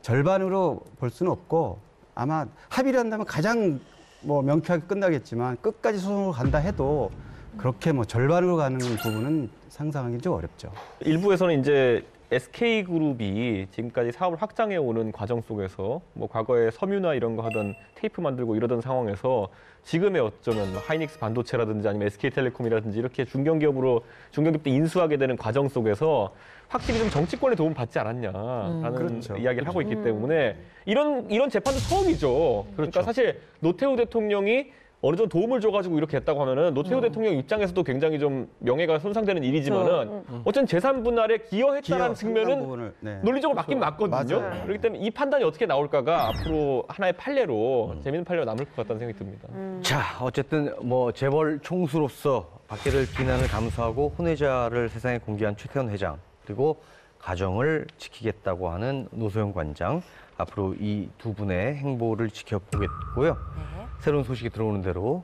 절반으로 볼 수는 없고 아마 합의를 한다면 가장 뭐 명쾌하게 끝나겠지만 끝까지 소송으로 간다 해도 그렇게 뭐 절반으로 가는 부분은 상상하기 좀 어렵죠. 일부에서는 이제 SK그룹이 지금까지 사업을 확장해 오는 과정 속에서 뭐 과거에 섬유나 이런 거 하던 테이프 만들고 이러던 상황에서 지금의 어쩌면 뭐 하이닉스 반도체라든지 아니면 SK텔레콤이라든지 이렇게 중견기업도 인수하게 되는 과정 속에서 확실히 좀 정치권의 도움 받지 않았냐라는 그렇죠. 이야기를 하고 있기 때문에 이런 재판도 처음이죠. 그러니까 사실 노태우 대통령이 어느 정도 도움을 줘가지고 이렇게 했다고 하면은 노태우 대통령 입장에서도 굉장히 좀 명예가 손상되는 일이지만은 어쨌든 재산 분할에 기여했다는 측면은 부분을, 네. 논리적으로 맞긴 맞거든요. 맞아요. 그렇기 때문에 이 판단이 어떻게 나올까가 앞으로 하나의 판례로 재밌는 판례로 남을 것 같다는 생각이 듭니다. 자, 어쨌든 뭐 재벌 총수로서 받게 될 비난을 감수하고 혼외자를 세상에 공개한 최태원 회장 그리고 가정을 지키겠다고 하는 노소영 관장 앞으로 이 두 분의 행보를 지켜보겠고요. 새로운 소식이 들어오는 대로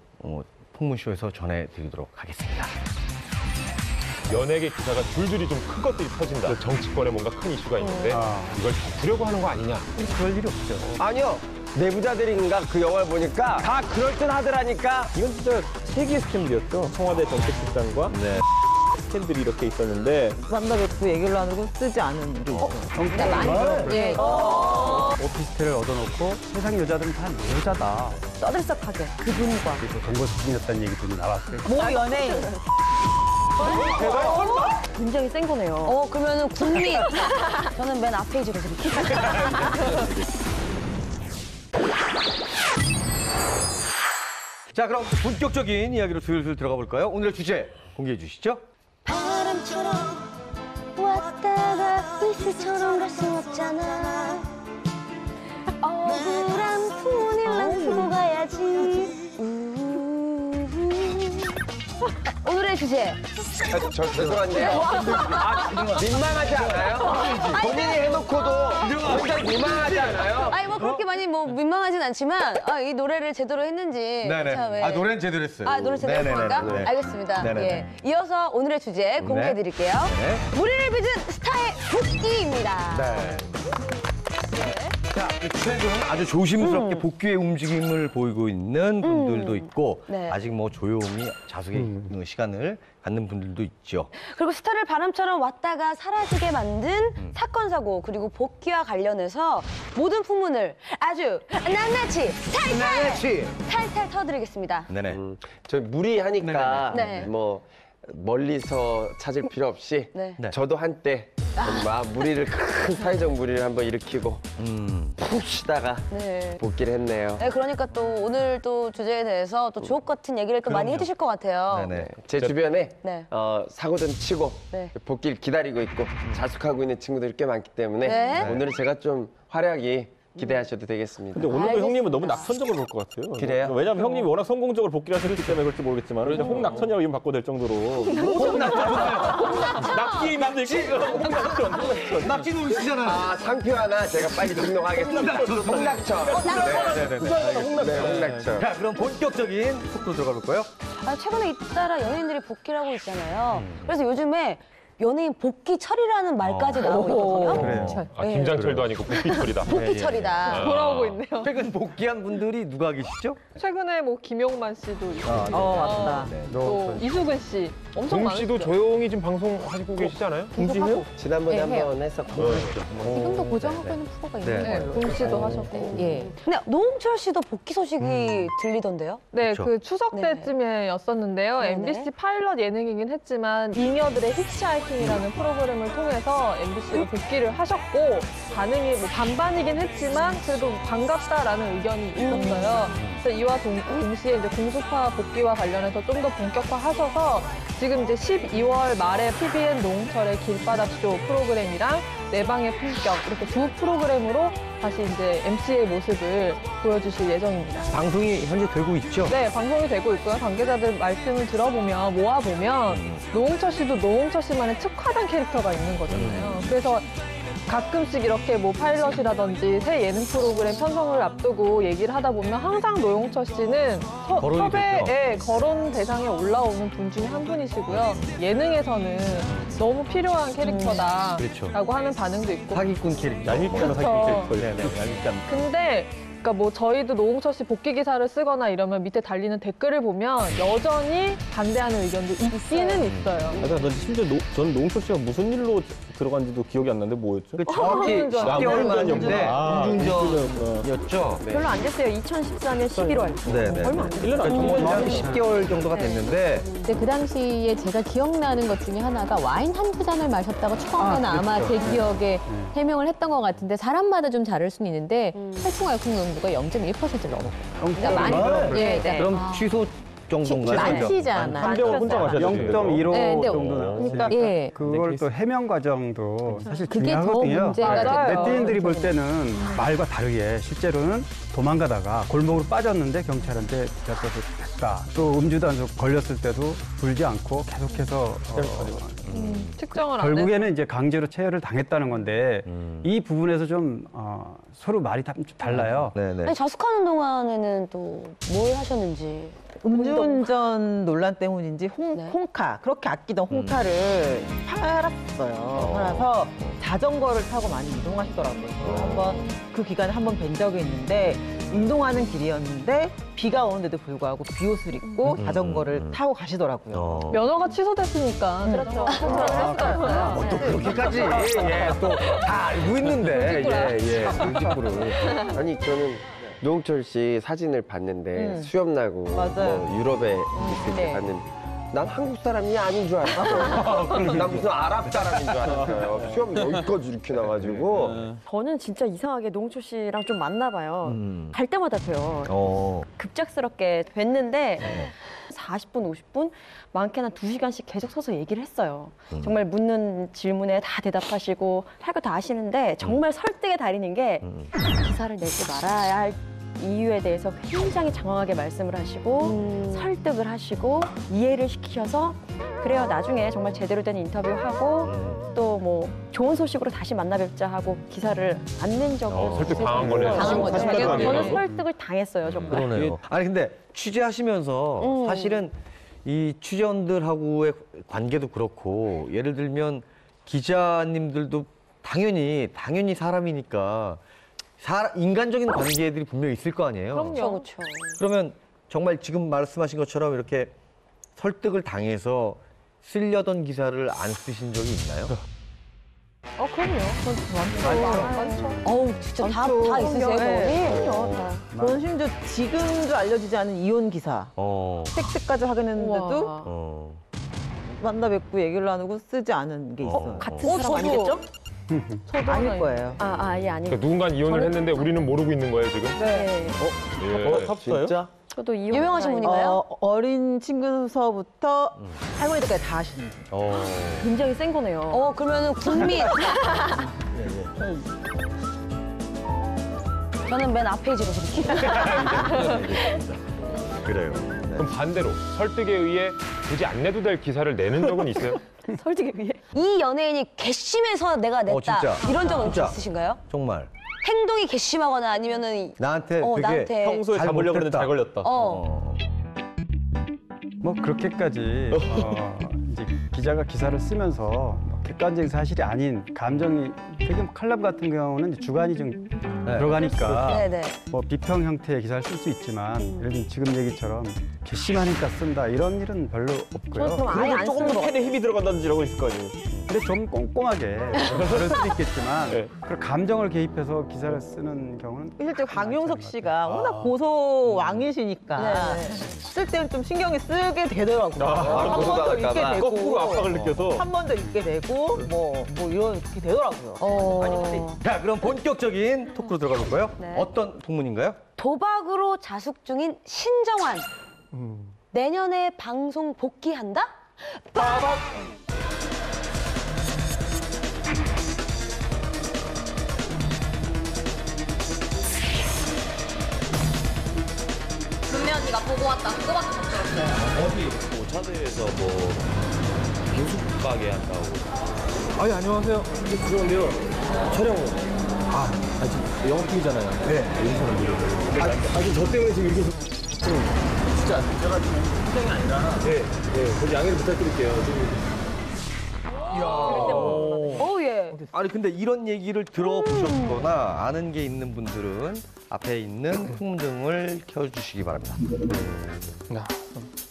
풍문쇼에서 전해드리도록 하겠습니다. 연예계 기사가 줄줄이 좀 큰 것들이 터진다. 정치권에 뭔가 큰 이슈가 있는데 이걸 덮으려고 하는 거 아니냐. 그럴 일이 없죠. 아니요. 내부자들인가 그 영화를 보니까 다 그럴듯하더라니까. 이건 진짜 세기의 스캔들이었죠. 청와대 정책실장과 스캔들이 이렇게 있었는데 만나서 그 얘기를 나누고 쓰지 않은 게 있어요. 예. 오피스텔을 얻어놓고 세상 여자들은 다 여자다. 떠들썩하게 그분과 그래서 동거수준이었다는 얘기도 나왔어요. 모 연예인. 굉장히 센 거네요. 그러면은 국민. 저는 맨 앞에 이제 드릴게요. 자, 그럼 본격적인 이야기로 슬슬 들어가 볼까요? 오늘의 주제 공개해 주시죠. 바람처럼 왔다가 미스처럼 갈 순 없잖아. 억울한 풍문일만 쓰고 가야지. 오늘의 주제. 저 죄송한데요. 민망하지 않아요? 본인이 해놓고도 굉장히 민망하지 않아요? 아니 뭐 그렇게 많이 뭐 민망하진 않지만 이 노래를 제대로 했는지. 네네. 참, 예. 노래는 제대로 했어요. 노래 제대로 했습니까? 네네네. 알겠습니다. 네네네. 예. 이어서 오늘의 주제 공개해 드릴게요. 네. 무리를 빚은 스타의 복귀입니다. 네. 자, 최근 아주 조심스럽게 복귀의 움직임을 보이고 있는 분들도 있고 네. 아직 뭐 조용히 자숙의 시간을 갖는 분들도 있죠. 그리고 스타를 바람처럼 왔다가 사라지게 만든 사건 사고 그리고 복귀와 관련해서 모든 풍문을 아주 낱낱이 탈탈 터드리겠습니다. 네네. 저 무리하니까 네네네. 네. 뭐 멀리서 찾을 필요 없이 네. 저도 한때 막 무리를 큰 사회적 무리를 한번 일으키고 푹 쉬다가 네. 복귀를 했네요. 네, 그러니까 또 오늘 또 주제에 대해서 또 주옥 같은 얘기를 또 많이 해주실 것 같아요. 네네. 제 주변에 네. 사고 좀 치고 네. 복귀를 기다리고 있고 자숙하고 있는 친구들이 꽤 많기 때문에 네. 오늘은 제가 좀 활약이 기대하셔도 되겠습니다. 근데 오늘도 형님은 너무 낙천적으로 볼 것 같아요. 그래요? 왜냐면 형님이 워낙 성공적으로 복귀를 하셨기 때문에 그럴지 모르겠지만 이제 홍낙천이라고 이름 바꿔도 될 정도로 낙지 있는데 이게 홍낙천. 낙지 노릇이잖아. 상표 하나 제가 빨리 등록하겠습니다. 홍낙천. 홍낙천. 자, 그럼 본격적인 속도 들어가 볼까요? 최근에 잇따라 연예인들이 복귀를 하고 있잖아요. 그래서 요즘에 연예인 복귀철이라는 말까지 나오고 있거든요. 그래요. 김장철도 아니고 복귀철이다. 복귀철이다. 돌아오고 있네요. 최근 복귀한 분들이 누가 계시죠? 최근에 뭐 김용만 씨도 있고, 맞다. 또 이수근 씨 엄청 동 많으시죠. 씨도 조용히 지금 방송하시고 계시지 않아요? 하고 지난번에 네, 한번 했었고 지금도 고정하고 있는 프로가 네. 있는 걸로. 동 씨도 하셨고. 예. 근데 노홍철 씨도 복귀 소식이 들리던데요? 네, 그쵸. 그 추석 네. 때쯤이었었는데요. 네네. MBC 파일럿 예능이긴 했지만 잉여들의 히치하이킹이라는 프로그램을 통해서 MBC로 복귀를 하셨고 반응이 뭐 반반이긴 했지만 그래도 반갑다라는 의견이 있었어요. 그래서 이와 동시에 이제 공수파 복귀와 관련해서 좀 더 본격화하셔서 지금 이제 12월 말에 TVN 노홍철의 길바닥쇼 프로그램이랑 내 방의 품격 이렇게 두 프로그램으로 다시 이제 MC의 모습을 보여주실 예정입니다. 방송이 현재 되고 있죠? 네, 방송이 되고 있고요. 관계자들 말씀을 들어보면, 모아보면, 노홍철 씨도 노홍철 씨만의 특화된 캐릭터가 있는 거잖아요. 그래서 가끔씩 이렇게 뭐 파일럿이라든지 새 예능 프로그램 편성을 앞두고 얘기를 하다 보면 항상 노홍철 씨는 거론이 섭외에 거론 대상에 올라오는 분 중에 한 분이시고요. 예능에서는 너무 필요한 캐릭터다라고 그렇죠. 하는 반응도 있고. 사기꾼 캐릭터. 얄밉다는 그렇죠. 사기꾼 캐릭터. 네네. 얄밉다. 근데 그러니까 뭐 저희도 노홍철 씨 복귀 기사를 쓰거나 이러면 밑에 달리는 댓글을 보면 여전히 반대하는 의견도 있기는 있어요. 너 심지어 저는 노홍철 씨가 무슨 일로 들어간지도 기억이 안 나는데 뭐였죠? 정확히 10개월 만인데 음주운전이었죠. 별로 안 됐어요. 2014년 11월. 네네. 얼마 안 됐어요. 그러니까 정확히 10개월 정도가 됐는데 근데 그 당시에 제가 기억나는 것 중에 하나가 와인 한두 잔을 마셨다고 처음에는 아마 제 기억에 해명을 했던 것 같은데 사람마다 좀 다를 수는 있는데 혈중 알코올 농도가 0.1%를 넘었고. 그러니까 많이 예, 네. 그럼 취소 정도인가요? 많지잖아. 한 병을 혼자 마셔야 돼요. 0.15 네, 근데 정도는. 그러니까 예. 그걸 또 해명 과정도 사실 그게 더 중요하거든요. 문제가 맞아요. 네티즌들이 볼 때는 말과 다르게 실제로는 도망가다가 골목으로 빠졌는데 경찰한테 잡혀서 했다. 또 음주단속 걸렸을 때도 불지 않고 계속해서 측정을 안 해서. 결국에는 이제 강제로 체열을 당했다는 건데 이 부분에서 좀 서로 말이 좀 달라요. 네네. 아니, 자숙하는 동안에는 또 뭘 하셨는지. 음주운전 논란 때문인지 네. 홍카 그렇게 아끼던 홍카를 팔았어요. 팔아서 자전거를 타고 많이 이동하시더라고요. 그래서 한번 그 기간에 한 번 뵌 적이 있는데 운동하는 길이었는데 비가 오는데도 불구하고 비옷을 입고 자전거를 타고 가시더라고요. 면허가 취소됐으니까. 그렇죠. 또 그렇게까지 또 다 알고 있는데 그런 식으로. 아니 저는 노홍철 씨 사진을 봤는데 수염 나고 맞아요. 뭐 유럽에 있을 때 네. 봤는데 난 한국 사람이 아닌 줄 알았어요. 난 무슨 아랍 사람인 줄 알았어요. 수염이 여기까지 이렇게 나가지고. 저는 진짜 이상하게 노홍철 씨랑 좀 맞나 봐요. 갈 때마다 봬요. 급작스럽게 뵀는데 40분, 50분, 많게는 2시간씩 계속 서서 얘기를 했어요. 정말 묻는 질문에 다 대답하시고 할 거 다 하시는데 정말 설득의 달인인 게 기사를 내지 말아야 할 이유에 대해서 굉장히 장황하게 말씀을 하시고 설득을 하시고 이해를 시키셔서 그래요. 나중에 정말 제대로 된 인터뷰하고 또 뭐 좋은 소식으로 다시 만나 뵙자 하고 기사를 안 낸 적이 설득 당한 거네. 당한 거죠. 저는 설득을 당했어요, 정말. 그러네요. 아니 근데 취재하시면서 사실은 이 취재원들하고의 관계도 그렇고 예를 들면 기자님들도 당연히 사람이니까 인간적인 관계들이 분명히 있을 거 아니에요. 그럼요. 그렇죠. 그러면 정말 지금 말씀하신 것처럼 이렇게 설득을 당해서 쓰려던 기사를 안 쓰신 적이 있나요? 그럼요. 많죠. 어우, 진짜 다 있으세요, 네. 거기? 저는 심지어 지금도 알려지지 않은 이혼 기사 팩트까지 확인했는데도 우와. 만나 뵙고 얘기를 나누고 쓰지 않은 게 있어요. 같은 사람 아니겠죠? 저도 아닐 거예요. 아예 아니고. 그러니까 누군가 이혼을 했는데 우리는 모르고 있는 거예요 지금? 네. 예. 진짜? 저도 이혼. 유명하신 분인가요? 어린 친구서부터 할머니들까지 다 하시는 분. 굉장히 센 거네요. 그러면은 국민. 저는 맨 앞 페이지로 그릴게요. 그래요. 그럼 반대로 설득에 의해 굳이 안 내도 될 기사를 내는 적은 있어요? 솔직히 위해. 이 연예인이 괘씸해서 내가 냈다. 진짜. 이런 적은 혹시 진짜. 있으신가요? 정말 행동이 괘씸하거나 아니면은 나한테 되게 나한테 평소에 잘 잡으려고 했는데 못했다. 잘 걸렸다. 뭐 그렇게까지 이제 기자가 기사를 쓰면서 뭐 객관적인 사실이 아닌 감정이 되게 뭐 칼럼 같은 경우는 이제 주관이 좀 들어가니까 네네. 뭐 비평 형태의 기사를 쓸 수 있지만 예를 들면 지금 얘기처럼 괘씸하니까 쓴다 이런 일은 별로 없고요. 그럼 아예 안 조금 쓰는 더 거. 펜에 힘이 들어간다든지 이런 거 있을 거 아니에요. 근데 좀 꼼꼼하게 그럴 수도 있겠지만 네. 그런 감정을 개입해서 기사를 쓰는 경우는 실제 강용석 씨가 워낙 아. 고소 왕이시니까 네. 쓸 때는 좀 신경이 쓰게 되더라고요. 바로 한 번 더 읽게 고소당할까 봐. 되고 거꾸로 압박을 느껴서. 한 번 더 읽게 되고 뭐 이렇게 되더라고요. 아니 근데 자, 그럼 본격적인 토크로 들어가 볼까요? 네. 어떤 풍문인가요? 도박으로 자숙 중인 신정환. 내년에 방송 복귀한다? 빠박! 금매 언니가 보고 왔다. 그거밖에 못 들었어요. 어디 오차대에서 뭐 비수국 가게 한다고. 아니 안녕하세요. 그런데요 촬영 지금 영업중이잖아요. 네. 지금 저 때문에 지금 이렇게 진짜 제가 지금 현장이 아니라 네, 좀 양해를 부탁드릴게요. 지금 예. 아니 근데 이런 얘기를 들어보셨거나 아는 게 있는 분들은 앞에 있는 풍등을 켜주시기 바랍니다.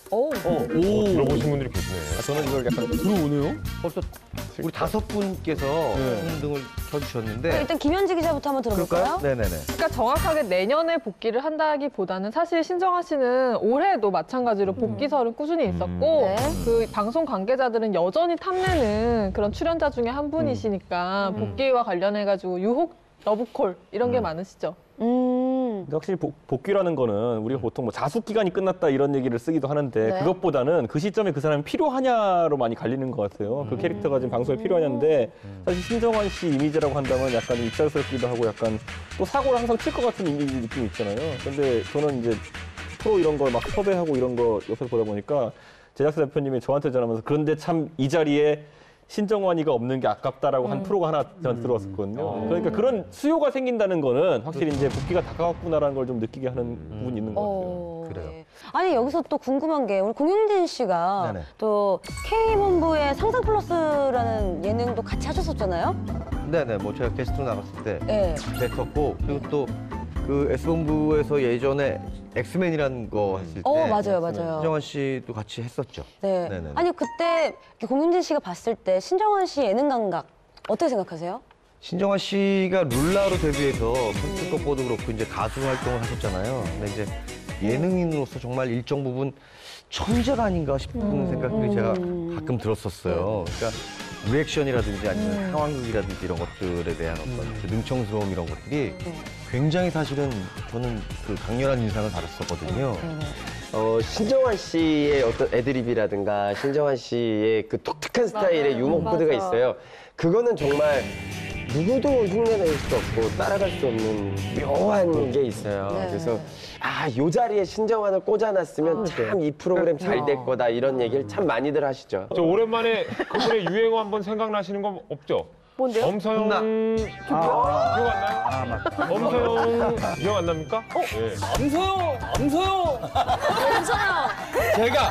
들어보신 분들이 계시네. 저는 이걸 약간 들어오네요. 벌써 우리 5분께서 풍등을 켜주셨는데 일단 김현지 기자부터 한번 들어볼까요? 네네네. 그러니까 정확하게 내년에 복귀를 한다기보다는 사실 신정아 씨는 올해도 마찬가지로 복귀설은 꾸준히 있었고 네. 그 방송 관계자들은 여전히 탐내는 그런 출연자 중에 한 분이시니까 복귀와 관련해가지고 유혹, 러브콜 이런 게 많으시죠. 근데 확실히 복귀라는 거는 우리가 보통 뭐 자숙 기간이 끝났다 이런 얘기를 쓰기도 하는데 네. 그것보다는 그 시점에 그 사람이 필요하냐로 많이 갈리는 것 같아요. 그 캐릭터가 지금 방송에 필요하냐인데 사실 신정환 씨 이미지라고 한다면 약간 입살스럽기도 하고 약간 또 사고를 항상 칠 것 같은 이미지 느낌이 있잖아요. 근데 저는 이제 프로 이런 걸 막 섭외하고 이런 거 옆에서 보다 보니까 제작사 대표님이 저한테 전하면서 그런데 참 이 자리에 신정환이가 없는 게 아깝다라고 한 프로가 하나 전 들어왔었거든요. 그러니까 그런 수요가 생긴다는 거는 확실히 이제 복귀가 다가왔구나라는 걸 좀 느끼게 하는 부분이 있는 것 같아요. 그래요. 네. 아니 여기서 또 궁금한 게 우리 공영진 씨가 네네. 또 K본부의 상상 플러스라는 예능도 같이 하셨었잖아요. 네네. 뭐 제가 게스트로 나갔을 때 네. 됐었고 그리고 또 그 S본부에서 예전에 엑스맨이라는 거 했을 때 맞아요, 맞아요. 신정환 씨도 같이 했었죠. 네. 네네네. 아니 그때 공영진 씨가 봤을 때 신정환 씨 예능 감각 어떻게 생각하세요? 신정환 씨가 룰라로 데뷔해서 컴퓨터보도 그렇고 이제 가수 활동을 하셨잖아요. 근데 이제 예능인으로서 정말 일정 부분 천재가 아닌가 싶은 생각이 제가 가끔 들었었어요. 그러니까 리액션이라든지 아니면 상황극이라든지 이런 것들에 대한 어떤 그 능청스러움 이런 것들이 굉장히 사실은 저는 그 강렬한 인상을 받았었거든요. 신정환 씨의 어떤 애드립이라든가 신정환 씨의 그 독특한 스타일의 유머 코드가 있어요. 그거는 정말 누구도 흉내낼 수 없고 따라갈 수 없는 묘한 게 있어요. 네. 그래서 요 자리에 신정환을 꽂아놨으면 참 이 프로그램 잘 될 거다 이런 얘기를 참 많이들 하시죠. 저 오랜만에 그분의 유행어 한번 생각나시는 거 없죠? 뭔데요? 엄서영 기억 안 나요? 엄서영 기억 안 납니까? 예. 엄서영! 제가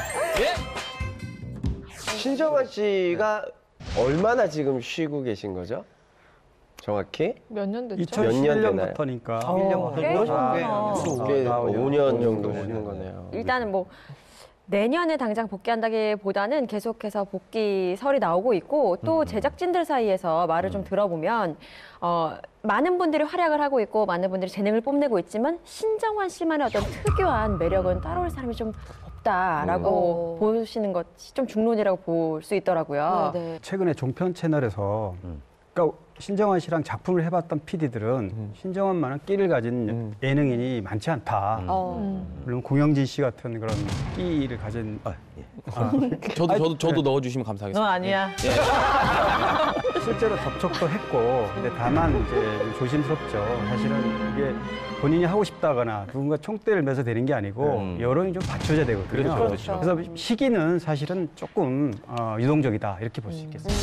신정환 씨가 얼마나 지금 쉬고 계신 거죠? 정확히? 몇 년 됐죠? 몇 년 2011년부터니까 1년부터 꽤 꽤 5년 정도 쉬는 거네요. 일단은 뭐 내년에 당장 복귀한다기보다는 계속해서 복귀설이 나오고 있고 또 제작진들 사이에서 말을 좀 들어보면 많은 분들이 활약을 하고 있고 많은 분들이 재능을 뽐내고 있지만 신정환 씨만의 어떤 특유한 매력은 따라올 사람이 좀 없다라고 보시는 것이 좀 중론이라고 볼 수 있더라고요. 네. 최근에 종편 채널에서 그러니까 신정환 씨랑 작품을 해봤던 PD들은 신정환만한 끼를 가진 예능인이 많지 않다. 물론 공영진 씨 같은 그런 끼를 가진 저도 넣어주시면 감사하겠습니다. 너 아니야. 실제로 접촉도 했고, 근데 다만 이제 좀 조심스럽죠. 사실은 이게 본인이 하고 싶다거나 누군가 총대를 매서 되는 게 아니고 여론이 좀 받쳐져야 되거든요. 그렇죠. 그래서 시기는 사실은 조금 유동적이다 이렇게 볼 수 있겠습니다.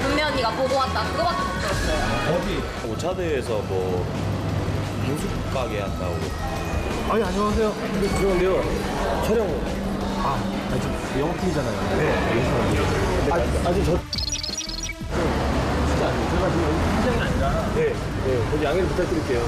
은매 언니가 보고 왔다. 그거밖에 못 들었어요. 오차대에서 뭐 민수 가게 한다고. 아니 안녕하세요. 죄송한데요. 촬영 지금 영업팀이잖아요. 네. 아직 저 진짜 아니에요. 제가 지금 여기 팀장이 아니라 좀 양해를 부탁드릴게요.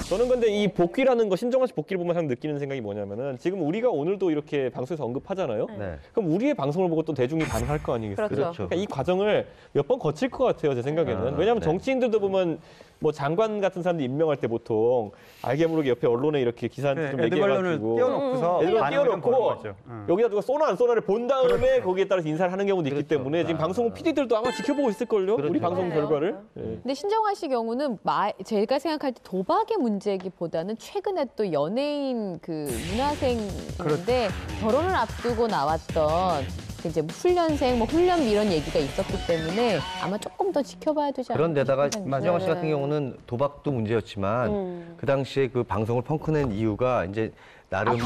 저는 근데 이 복귀라는 거 신정환 씨 복귀를 보면 항상 느끼는 생각이 뭐냐면은 지금 우리가 오늘도 이렇게 방송에서 언급하잖아요. 네. 그럼 우리의 방송을 보고 또 대중이 반응할 거 아니겠어요? 그렇죠. 그러니까 이 과정을 몇 번 거칠 것 같아요, 제 생각에는. 왜냐하면 네. 정치인들도 보면 뭐 장관 같은 사람들 임명할 때 보통 알게 모르게 옆에 언론에 이렇게 기사 좀 에드벌룬을 얘기해가지고 띄워놓고서 애드벌룬 반응을 좀 보는 띄워놓고 거죠. 여기다 누가 쏘나 안 쏘나를 본 다음에 거기에 따라서 인사를 하는 경우도 있기 때문에 지금 방송 PD들도 아마 지켜보고 있을걸요? 우리 방송 결과를. 예. 근데 신정환 씨 경우는 제가 생각할 때 도박의 문제기보다는 최근에 또 연예인 그 문화생인데 결혼을 앞두고 나왔던 그 이제 훈련생, 훈련비 이런 얘기가 있었기 때문에 아마 조금 더 지켜봐야 되지 않을까. 그런데다가 싶은 신정환 씨 생각이 같은 경우는 도박도 문제였지만 그 당시에 그 방송을 펑크낸 이유가 이제 나름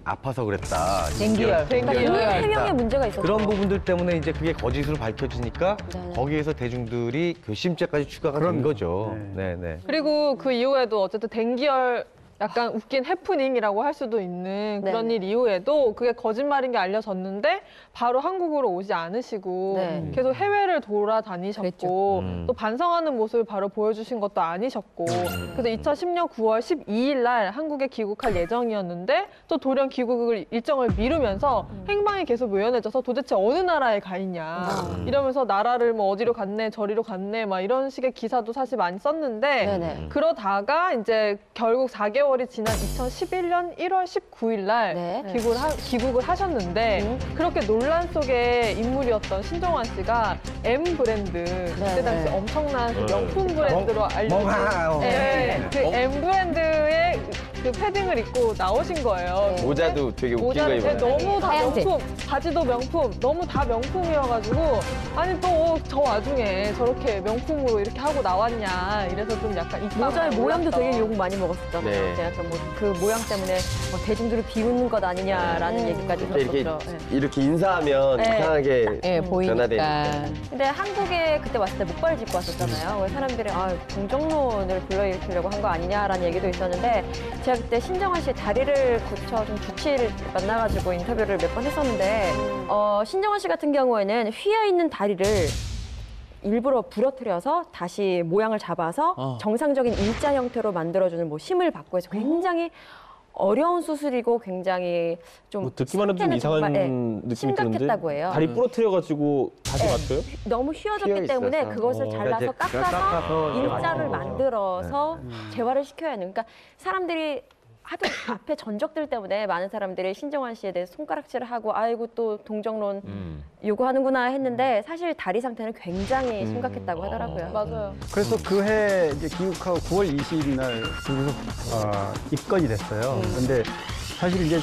아파서 그랬다. 댕기열. 그러니까 해명에 문제가 있었죠. 그런 부분들 때문에 이제 그게 거짓으로 밝혀지니까 네. 거기에서 대중들이 괘씸죄까지 추가가 된 거죠. 네, 네. 그리고 그 이후에도 어쨌든 댕기열 약간 웃긴 해프닝이라고 할 수도 있는 그런 네. 일 이후에도 그게 거짓말인 게 알려졌는데 바로 한국으로 오지 않으시고 네. 계속 해외를 돌아다니셨고 또 반성하는 모습을 바로 보여주신 것도 아니셨고 그래서 2010년 9월 12일 날 한국에 귀국할 예정이었는데 또 돌연 귀국을 일정을 미루면서 행방이 계속 묘연해져서 도대체 어느 나라에 가 있냐 이러면서 나라를 뭐 어디로 갔네 저리로 갔네 막 이런 식의 기사도 사실 많이 썼는데 네네. 그러다가 이제 결국 4개월이 지난 2011년 1월 19일 날 네. 귀국을 하셨는데 그렇게 논란 속의 인물이었던 신정환 씨가 M 브랜드 그때 당시 엄청난 그 명품 브랜드로 알려진 그 M 브랜드의 그 패딩을 입고 나오신 거예요. 모자도 되게 웃긴 거 모자를 입어요. 너무 다 하얀색. 명품, 바지도 명품, 너무 다 명품이어가지고 아니 또 저 와중에 저렇게 명품으로 이렇게 하고 나왔냐 이래서 좀 약간 모자의 모양도 되게 욕 많이 먹었었잖아요. 네. 약간 뭐 그 모양 때문에 대중들을 비웃는 것 아니냐라는 얘기까지 이렇게 있었죠. 네. 이렇게 인사하면 네. 이상하게 보이니까. 변화되니까. 근데 한국에 그때 왔을 때 목발 짚고 왔었잖아요. 그래서 사람들이 동정론을 불러일으키려고 한 거 아니냐라는 얘기도 있었는데 제가 그때 신정환 씨의 다리를 고쳐 좀 붙일 만나가지고 인터뷰를 몇 번 했었는데 신정환 씨 같은 경우에는 휘어 있는 다리를 일부러 부러뜨려서 다시 모양을 잡아서 정상적인 일자 형태로 만들어주는 뭐 심을 받고 해서 굉장히 어려운 수술이고 굉장히 좀 뭐 듣기만 해도 좀 상태는 이상한 정말, 느낌이 심각했다고 드는데 해요. 다리 부러뜨려가지고 다시 맞춰요? 너무 휘어졌기 때문에 있어서. 그것을 잘라서 그러니까 이제 깎아서 깎아서 일자를 맞추는 거죠. 만들어서 재활을 시켜야 하는. 그러니까 사람들이 하도 앞에 전적들 때문에 많은 사람들이 신정환 씨에 대해서 손가락질을 하고 아이고 또 동정론 요구하는구나 했는데 사실 다리 상태는 굉장히 심각했다고 하더라고요. 맞아요. 그래서 그 해 이제 귀국하고 9월 20일 날 불구속 입건이 됐어요. 근데 사실 이제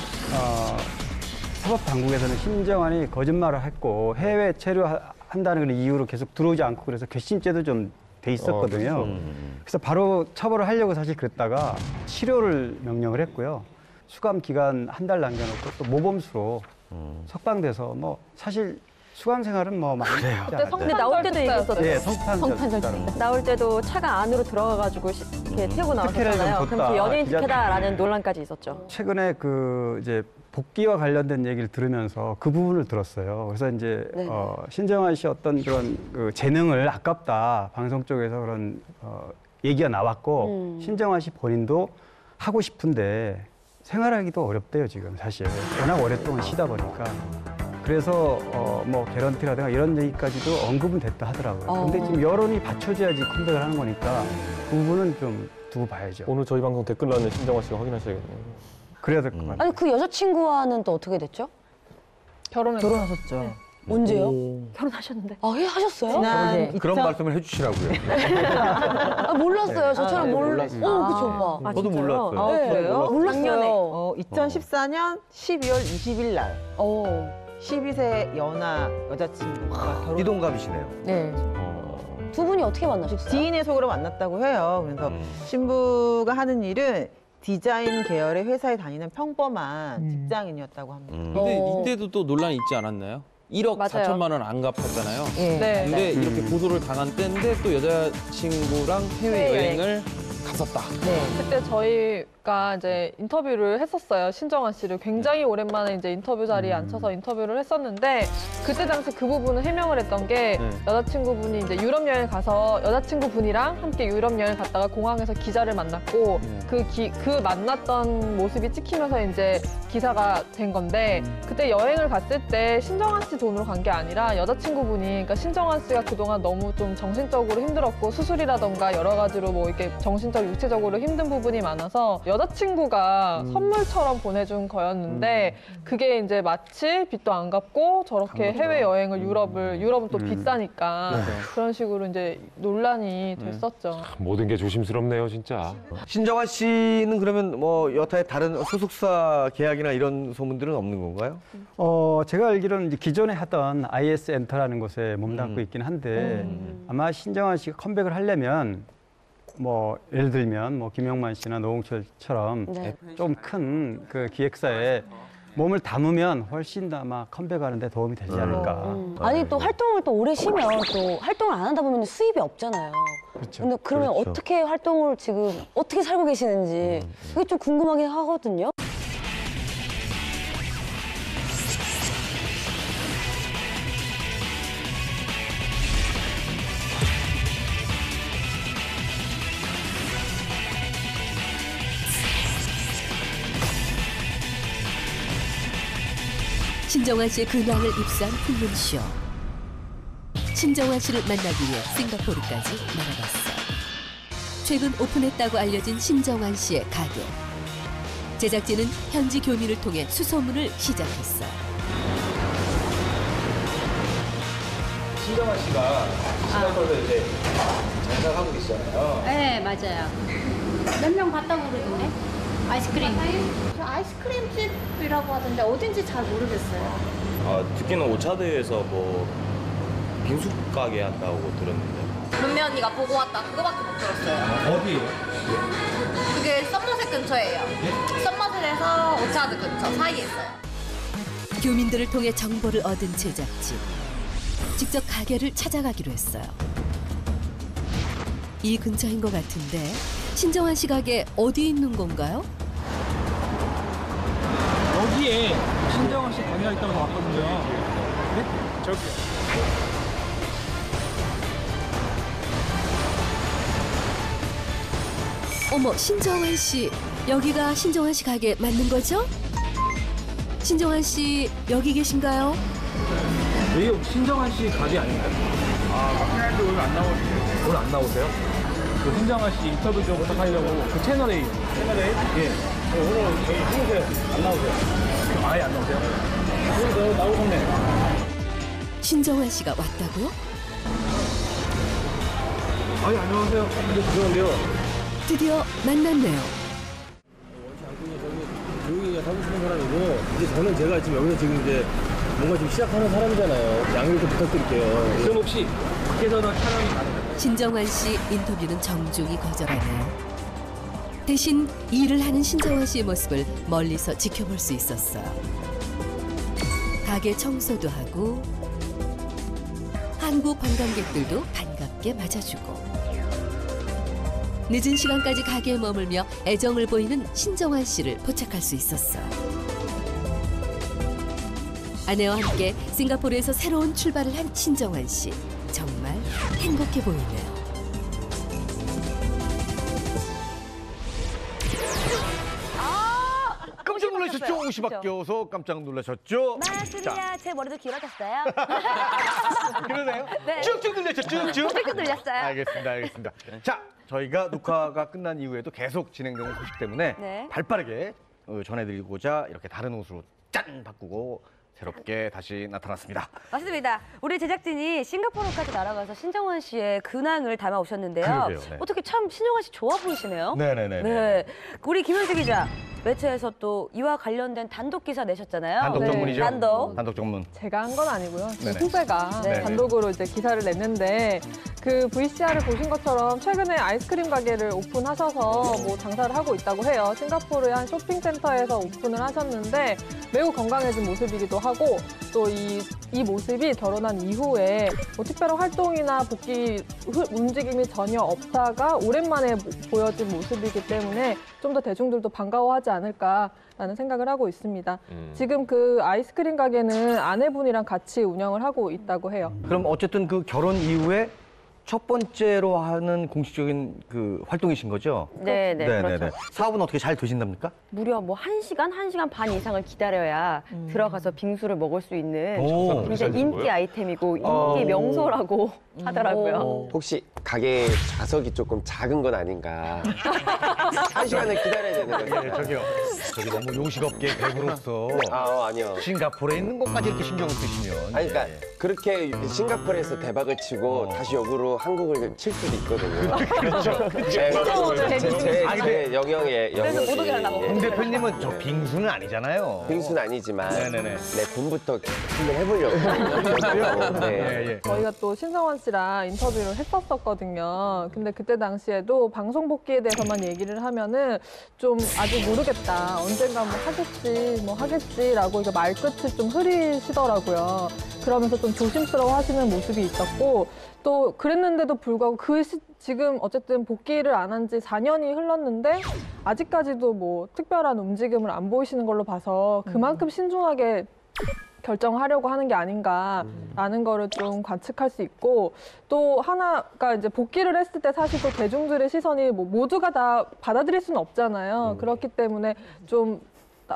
사법당국에서는 신정환이 거짓말을 했고 해외 체류한다는 그런 이유로 계속 들어오지 않고 그래서 괘씸죄도 좀 돼 있었거든요. 그래서 바로 처벌을 하려고 사실 그랬다가 치료를 명령을 했고요. 수감 기간 한 달 남겨놓고 또 모범수로 석방돼서 뭐 사실 수감 생활은 뭐 많이 그래요. 그때 근데 나올 때도 얘기했었죠. 예, 성탄절 나올 때도 차가 안으로 들어가가지고 이렇게 태우고 특혜를 좀 나왔었잖아요. 그럼 줬다. 그 연예인 기자- 특혜다라는 논란까지 있었죠. 최근에 그 이제 복귀와 관련된 얘기를 들으면서 그 부분을 들었어요. 그래서 이제 네. 신정환 씨 어떤 그런 그 재능을 아깝다 방송 쪽에서 그런 얘기가 나왔고 신정환 씨 본인도 하고 싶은데 생활하기도 어렵대요 지금 사실 워낙 오랫동안 쉬다 보니까. 그래서 뭐 개런티라든가 이런 얘기까지도 언급은 됐다 하더라고요. 근데 지금 여론이 받쳐줘야지 컴백을 하는 거니까 그 부분은 좀 두고 봐야죠. 오늘 저희 방송 댓글 나는 신정환 씨가 확인하셔야겠네요. 그래야 될 것 같아요. 아니 그 여자친구와는 또 어떻게 됐죠? 결혼하셨죠. 언제요? 결혼하셨는데. 아, 하셨어요? 지난 그런 2000 말씀을 해주시라고요. 아, 몰랐어요. 저처럼 몰랐어요. 그쵸, 오빠. 저도 몰랐어요. 아, 네. 그래요? 몰랐어요. 2014년 12월 20일 날 12세 연하 여자친구가 결혼 이동갑이시네요. 네. 두 분이 어떻게 만나셨어요? 지인의 속으로 만났다고 해요. 그래서 신부가 하는 일은 디자인 계열의 회사에 다니는 평범한 직장인이었다고 합니다. 근데 이때도 또 논란이 있지 않았나요? 1억 맞아요. 4천만 원 안 갚았잖아요. 네. 근데 이렇게 보도를 당한 때인데 또 여자친구랑 해외여행을 갔었다. 그때 저희가 이제 인터뷰를 했었어요. 신정환 씨를 굉장히 오랜만에 이제 인터뷰 자리에 앉혀서 인터뷰를 했었는데 그때 당시 그 부분을 해명을 했던 게 여자친구분이 이제 유럽 여행 가서 여자친구분이랑 함께 유럽 여행 갔다가 공항에서 기자를 만났고 그 만났던 모습이 찍히면서 이제 기사가 된 건데 그때 여행을 갔을 때 신정환 씨 돈으로 간 게 아니라 여자친구분이 그러니까 신정환 씨가 그동안 너무 좀 정신적으로 힘들었고 수술이라던가 여러 가지로 뭐 이렇게 정신적 육체적으로 힘든 부분이 많아서 여자친구가 선물처럼 보내준 거였는데 그게 이제 마치 빚도 안 갚고 저렇게 해외 여행을 유럽은 또 비싸니까 그런 식으로 이제 논란이 됐었죠. 모든 게 조심스럽네요, 진짜. 신정환 씨는 그러면 뭐 여타의 다른 소속사 계약이나 이런 소문들은 없는 건가요? 제가 알기로는 이제 기존에 하던 IS 엔터라는 곳에 몸담고 있긴 한데 아마 신정환 씨가 컴백을 하려면 뭐 예를 들면 뭐 김영만 씨나 노홍철처럼 네. 좀 큰 그 기획사에 몸을 담으면 훨씬 더 아마 컴백하는 데 도움이 되지 않을까. 아니 또 활동을 또 오래 쉬면 또 활동을 안 하다 보면 수입이 없잖아요. 그렇죠. 근데 그러면 그렇죠. 어떻게 활동을 지금 어떻게 살고 계시는지 그게 좀 궁금하긴 하거든요. 신정환 씨의 근황을 입수한 풍문쇼. 신정환 씨를 만나기 위해 싱가포르까지 날아갔어. 최근 오픈했다고 알려진 신정환 씨의 가게. 제작진은 현지 교민을 통해 수소문을 시작했어. 신정환 씨가 싱가포르에 이제 장사하고 계시잖아요. 네, 맞아요. 몇 명 갔다고 그러던데? 아이스크림. 저 아이스크림 집이라고 하던데 어딘지 잘 모르겠어요. 아, 듣기는 오차드에서 뭐 빙수 가게 한다고 들었는데. 은매 언니가 보고 왔다. 그거밖에 못 들었어요. 어디예요? 그게 썸머셋 근처예요. 썸머셋에서 오차드 근처 사이에 있어요. 교민들을 통해 정보를 얻은 제작진. 직접 가게를 찾아가기로 했어요. 이 근처인 것 같은데 신정환 씨 가게 어디 있는 건가요? 여기에 신정환 씨 가게가 있다고 나왔거든요. 네? 저기요. 어머, 신정환 씨. 여기가 신정환 씨 가게 맞는 거죠? 신정환 씨 여기 계신가요? 여기 신정환 씨 가게 아닌가요? 아, 맞긴 한데 오늘 안 나오세요. 오늘 안 나오세요? 그 신정환 씨 인터뷰 좀 부탁하려고 그 채널A. 채널A? 예. 오늘 저기 누구세요? 안 나오세요? 아예 안 나오세요? 오늘 나오셨네. 신정환 씨가 왔다고요? 아예 안녕하세요. 근데 죄송한데요. 드디어 만났네요. 조용히 하고 싶은 사람이고 이제 저는 제가 지금 여기서 지금 이제 뭔가 좀 시작하는 사람이잖아요. 양해를 좀 부탁드릴게요. 그럼 혹시 밖에서는 촬영이 가능할까요? 신정환 씨 인터뷰는 정중히 거절하네요. 대신 일을 하는 신정환 씨의 모습을 멀리서 지켜볼 수 있었어요. 가게 청소도 하고 한국 관광객들도 반갑게 맞아주고 늦은 시간까지 가게에 머물며 애정을 보이는 신정환 씨를 포착할 수 있었어요. 아내와 함께 싱가포르에서 새로운 출발을 한 신정환 씨. 정말 행복해 보이네요. 깜짝 놀라셨죠? 옷이 바뀌어서 깜짝 놀라셨죠? 맞습니다. 제 머리도 길어졌어요. 그러네요. 네. 쭉쭉 늘렸죠, 쭉쭉. 쭉쭉 늘렸어요. 알겠습니다, 알겠습니다. 자, 저희가 녹화가 끝난 이후에도 계속 진행되는 소식 때문에 네. 발빠르게 전해드리고자 이렇게 다른 옷으로 짠 바꾸고 새롭게 다시 나타났습니다. 맞습니다. 우리 제작진이 싱가포르까지 날아가서 신정환 씨의 근황을 담아오셨는데요. 그러게요, 네. 어떻게 참 신정환 씨 좋아 보이시네요. 네네네. 네. 우리 김현주 기자, 매체에서 또 이와 관련된 단독 기사 내셨잖아요. 단독 전문이죠? 단독 전문. 제가 한 건 아니고요. 제 네네. 후배가 네네. 단독으로 이제 기사를 냈는데 그 VCR을 보신 것처럼 최근에 아이스크림 가게를 오픈하셔서 뭐 장사를 하고 있다고 해요. 싱가포르의 한 쇼핑센터에서 오픈을 하셨는데 매우 건강해진 모습이기도 하고 또 이 모습이 결혼한 이후에 뭐 특별한 활동이나 복귀 움직임이 전혀 없다가 오랜만에 보여진 모습이기 때문에 좀 더 대중들도 반가워하지 않을까라는 생각을 하고 있습니다. 지금 그 아이스크림 가게는 아내분이랑 같이 운영을 하고 있다고 해요. 그럼 어쨌든 그 결혼 이후에 첫 번째로 하는 공식적인 그 활동이신 거죠? 네, 네, 그렇죠. 사업은 어떻게 잘 되신답니까? 무려 뭐 1시간 반 이상을 기다려야 들어가서 빙수를 먹을 수 있는 오. 굉장히 인기 아이템이고 인기 명소라고 하더라고요. 혹시 가게 좌석이 조금 작은 건 아닌가? 한 시간을 기다려야 되는 거예요. 저기 너무 요식 업계 대부로서 아니요. 싱가포르에 있는 것까지 이렇게 신경을 쓰시면 아니, 그러니까 그렇게 싱가포르에서 대박을 치고 다시 역으로 한국을 칠 수도 있거든요. 그렇죠. 제 영역에 못 오게 하려고. 홍 대표님은 저 빙수는 아니잖아요. 빙수는 아니지만 네네네. 네, 군부터 한번 해보려고. 네. 저희가 또 신성원 씨랑 인터뷰를 했었거든요. 근데 그때 당시에도 방송 복귀에 대해서만 얘기를 하면은 좀 아직 모르겠다. 언젠가 뭐 하겠지라고 이렇게 말끝을 좀 흐리시더라고요. 그러면서 좀 조심스러워 하시는 모습이 있었고 또 그랬는데도 불구하고 지금 어쨌든 복귀를 안 한 지 4년이 흘렀는데 아직까지도 뭐 특별한 움직임을 안 보이시는 걸로 봐서 그만큼 신중하게 결정하려고 하는 게 아닌가라는 거를 좀 관측할 수 있고 또 하나가 이제 복귀를 했을 때 사실 또 대중들의 시선이 뭐 모두가 다 받아들일 수는 없잖아요. 그렇기 때문에 좀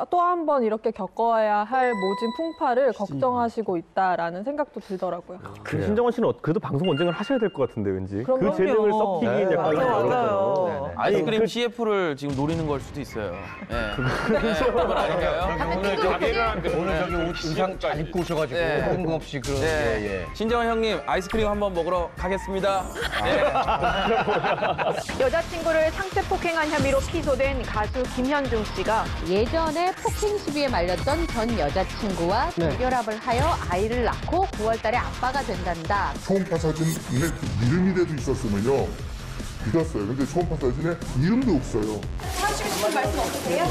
또 한 번 이렇게 겪어야 할 모진 풍파를 걱정하시고 있다라는 생각도 들더라고요. 신정원 씨는 그래도 방송 언젠가 하셔야 될 것 같은데 왠지. 그럼요. 그 재능을 썩히긴 약간 어렵잖아요. 아이스크림 CF를 지금 노리는 걸 수도 있어요. 그건 아닌가요? 오늘 저기 의상 잘 입고 오셔가지고 뜬금없이 그런. 예. 신정원 형님 아이스크림 한번 먹으러 가겠습니다. 여자친구를 상습 폭행한 혐의로 기소된 가수 김현중 씨가 예전에 폭행 시비에 말렸던 전 여자친구와 재결합을 하여 아이를 낳고 9월 달에 아빠가 된단다. 초음파 사진에 그 이름이라도 있었으면요 믿었어요. 근데 초음파 사진에 이름도 없어요. 하시고 싶은 말씀 없으세요?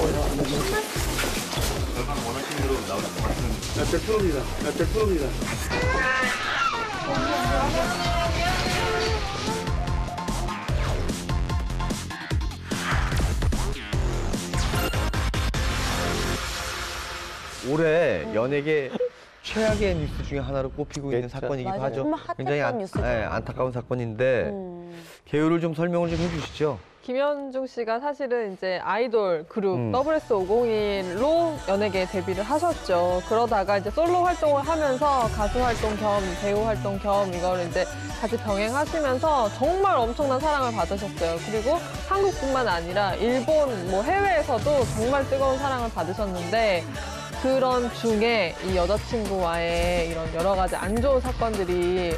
결과는 원하시는 대로 나올 것 같은데. 100%입니다. 100%입니다. 올해 연예계 최악의 뉴스 중에 하나로 꼽히고 있는 사건이기도 맞아요. 하죠. 정말 핫했던 뉴스죠. 안타까운 사건인데 개요를 좀 설명을 좀 해주시죠. 김현중 씨가 사실은 이제 아이돌 그룹 WS501로 연예계에 데뷔를 하셨죠. 그러다가 이제 솔로 활동을 하면서 가수 활동 겸 배우 활동 겸 이걸 이제 같이 병행하시면서 정말 엄청난 사랑을 받으셨어요. 그리고 한국뿐만 아니라 일본 뭐 해외에서도 정말 뜨거운 사랑을 받으셨는데 그런 중에 이 여자친구와의 이런 여러 가지 안 좋은 사건들이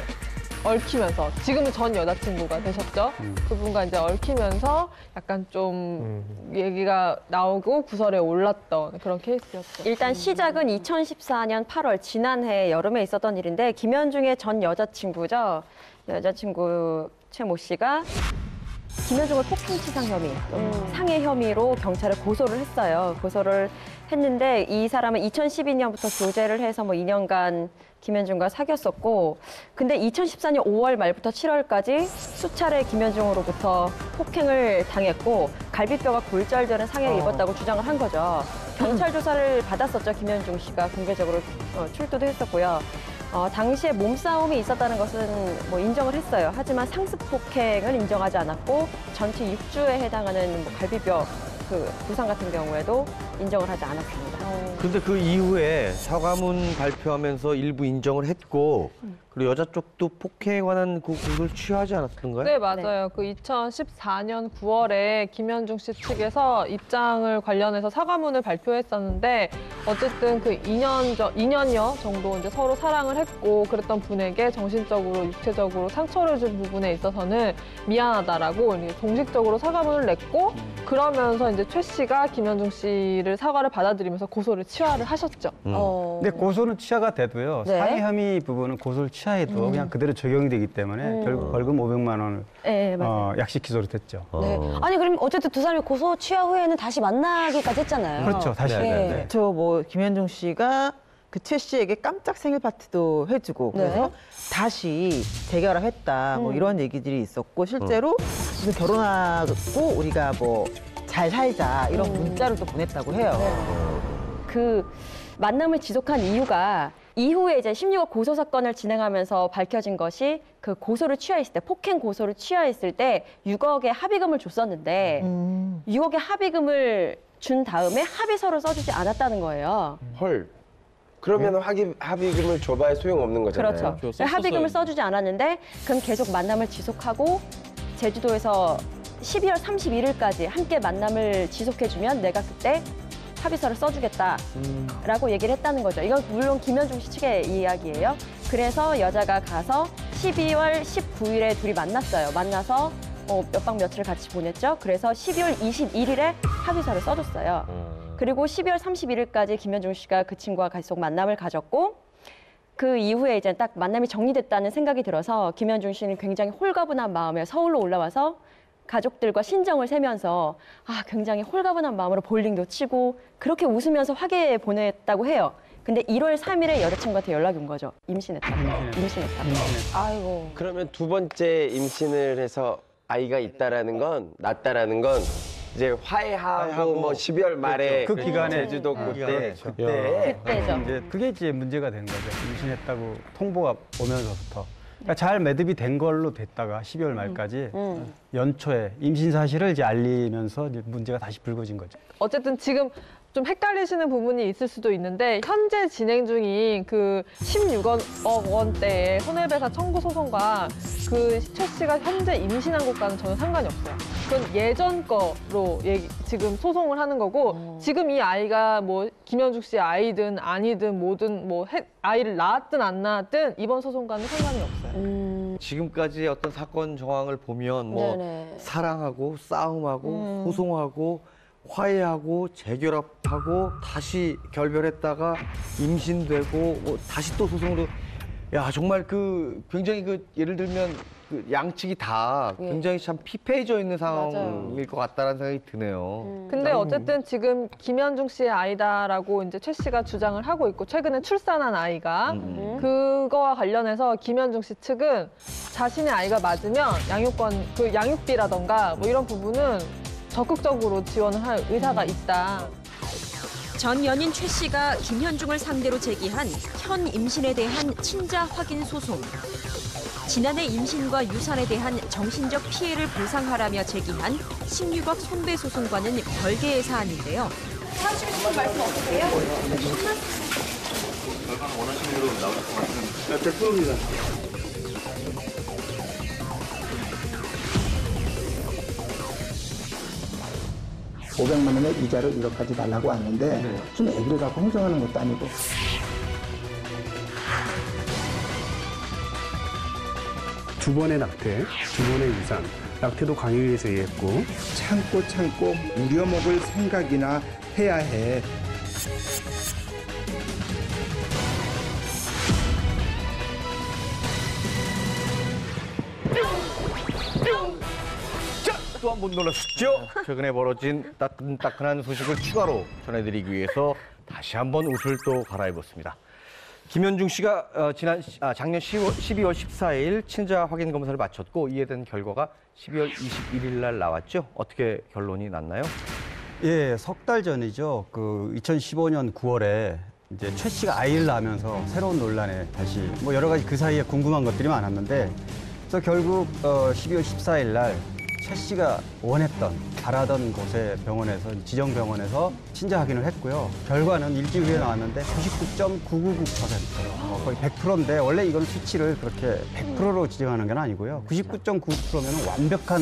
얽히면서 지금은 전 여자친구가 되셨죠. 그분과 이제 얽히면서 약간 좀 얘기가 나오고 구설에 올랐던 그런 케이스였죠. 일단 시작은 2014년 8월 지난해 여름에 있었던 일인데 김현중의 전 여자친구죠. 여자친구 최모 씨가 김현중을 폭행치상 혐의, 상해 혐의로 경찰에 고소를 했어요. 고소를 했는데 이 사람은 2012년부터 교제를 해서 뭐 2년간 김현중과 사귀었었고 근데 2014년 5월 말부터 7월까지 수차례 김현중으로부터 폭행을 당했고 갈비뼈가 골절되는 상해를 입었다고 주장을 한 거죠. 경찰 조사를 받았었죠. 김현중 씨가 공개적으로 출두도 했었고요. 당시에 몸싸움이 있었다는 것은 뭐 인정을 했어요. 하지만 상습 폭행은 인정하지 않았고 전치 6주에 해당하는 뭐 갈비뼈 그 부상 같은 경우에도 인정을 하지 않았습니다. 근데 그 이후에 사과문 발표하면서 일부 인정을 했고 그리고 여자 쪽도 폭행에 관한 그 고소를 취하지 않았던가요? 네, 맞아요. 그 2014년 9월에 김현중 씨 측에서 입장을 관련해서 사과문을 발표했었는데 어쨌든 그 2년여 정도 이제 서로 사랑을 했고 그랬던 분에게 정신적으로 육체적으로 상처를 준 부분에 있어서는 미안하다라고 공식적으로 사과문을 냈고 그러면서 이제 최 씨가 김현중 씨를 사과를 받아들이면서 고소를 취하를 하셨죠. 근데 고소는 취하가 돼도요. 네. 상해 혐의 부분은 고소를 취하해도 그냥 그대로 적용이 되기 때문에 결국 벌금 500만 원을 네, 맞아요. 약식 기소로 됐죠. 네. 아니 그럼 어쨌든 두 사람이 고소 취하 후에는 다시 만나기까지 했잖아요. 그렇죠. 다시. 네. 저 뭐 김현중 씨가 그 최 씨에게 깜짝 생일 파티도 해주고 그래서 다시 재결합했다 뭐 이런 얘기들이 있었고 실제로 지금 결혼하고 우리가 뭐 잘 살자 이런 문자를 또 보냈다고 해요. 그 만남을 지속한 이유가 이후에 이제 16억 고소 사건을 진행하면서 밝혀진 것이 그 고소를 취하했을 때 폭행 고소를 취하했을 때 6억의 합의금을 줬었는데 6억의 합의금을 준 다음에 합의서를 써주지 않았다는 거예요. 헐. 그러면 합의금을 줘봐야 소용없는 거잖아요. 그렇죠. 합의금을 써주지 않았는데 그럼 계속 만남을 지속하고 제주도에서 12월 31일까지 함께 만남을 지속해주면 내가 그때 합의서를 써주겠다라고 얘기를 했다는 거죠. 이건 물론 김현중 씨 측의 이야기예요. 그래서 여자가 가서 12월 19일에 둘이 만났어요. 만나서 몇 박 며칠을 같이 보냈죠. 그래서 12월 21일에 합의서를 써줬어요. 그리고 12월 31일까지 김현중 씨가 그 친구와 계속 만남을 가졌고 그 이후에 이제 딱 만남이 정리됐다는 생각이 들어서 김현중 씨는 굉장히 홀가분한 마음에 서울로 올라와서 가족들과 신정을 세면서 굉장히 홀가분한 마음으로 볼링도 치고 그렇게 웃으면서 화기에 보냈다고 해요. 근데 1월 3일에 여자친구한테 연락이 온 거죠. 임신했다고. 아이고. 그러면 두 번째 임신을 해서 아이가 있다라는 건 낳았다라는 건 이제 화해하고 뭐 12월 말에 그 기간에 제주도 그때 그때죠. 이제 그게 이제 문제가 된 거죠. 임신했다고 통보가 오면서부터. 그러니까 잘 매듭이 된 걸로 됐다가 12월 말까지 연초에 임신 사실을 이제 알리면서 이제 문제가 다시 불거진 거죠. 어쨌든 지금 좀 헷갈리시는 부분이 있을 수도 있는데 현재 진행 중인 그 16억 원대의 손해배상 청구 소송과 그 최 씨가 현재 임신한 것과는 전혀 상관이 없어요. 그건 예전 거로 지금 소송을 하는 거고 지금 이 아이가 뭐 김현중 씨의 아이든 아니든 뭐든 뭐 아이를 낳았든 안 낳았든 이번 소송과는 상관이 없어요. 지금까지의 어떤 사건 정황을 보면 뭐 사랑하고 싸움하고 소송하고 화해하고 재결합하고 다시 결별했다가 임신되고 뭐 다시 또 소송으로 정말 그 굉장히 그 예를 들면 그 양측이 다 굉장히 참 피폐해져 있는 상황일 것 같다라는 생각이 드네요. 근데 어쨌든 지금 김현중 씨의 아이다라고 이제 최 씨가 주장을 하고 있고 최근에 출산한 아이가 그거와 관련해서 김현중 씨 측은 자신의 아이가 맞으면 양육권 그 양육비라던가 뭐 이런 부분은 적극적으로 지원을 할 의사가 있다. 전 연인 최 씨가 김현중을 상대로 제기한 현 임신에 대한 친자 확인 소송. 지난해 임신과 유산에 대한 정신적 피해를 보상하라며 제기한 16억 손배 소송과는 별개의 사안인데요. 하시고 싶은 말씀 없으세요? 결과는 원하시는 대로 나올 것 같은 100%입니다. 500만 원의 이자를 1억까지 달라고 왔는데 좀 애기를 갖고 홍성하는 것도 아니고. 두 번의 낙태, 두 번의 유산, 낙태도 강요에서 의했고 참고 우려먹을 생각이나 해야 해. 또 한 번 놀라셨죠? 최근에 벌어진 따끈따끈한 소식을 추가로 전해드리기 위해서 다시 한번 옷을 또 갈아입었습니다. 김현중 씨가 작년 12월 14일 친자 확인 검사를 마쳤고 이에 대한 결과가 12월 21일 날 나왔죠? 어떻게 결론이 났나요? 예, 석 달 전이죠. 그 2015년 9월에 이제 최 씨가 아이를 낳으면서 새로운 논란에 다시 뭐 여러 가지 그 사이에 궁금한 것들이 많았는데 그래서 결국 12월 14일 날 최 씨가 원했던 바라던 곳의 병원에서 지정 병원에서 친자 확인을 했고요. 결과는 일주일 후에 나왔는데 99.999%, 거의 100%인데 원래 이건 수치를 그렇게 100%로 지정하는 건 아니고요. 99.9%면 완벽한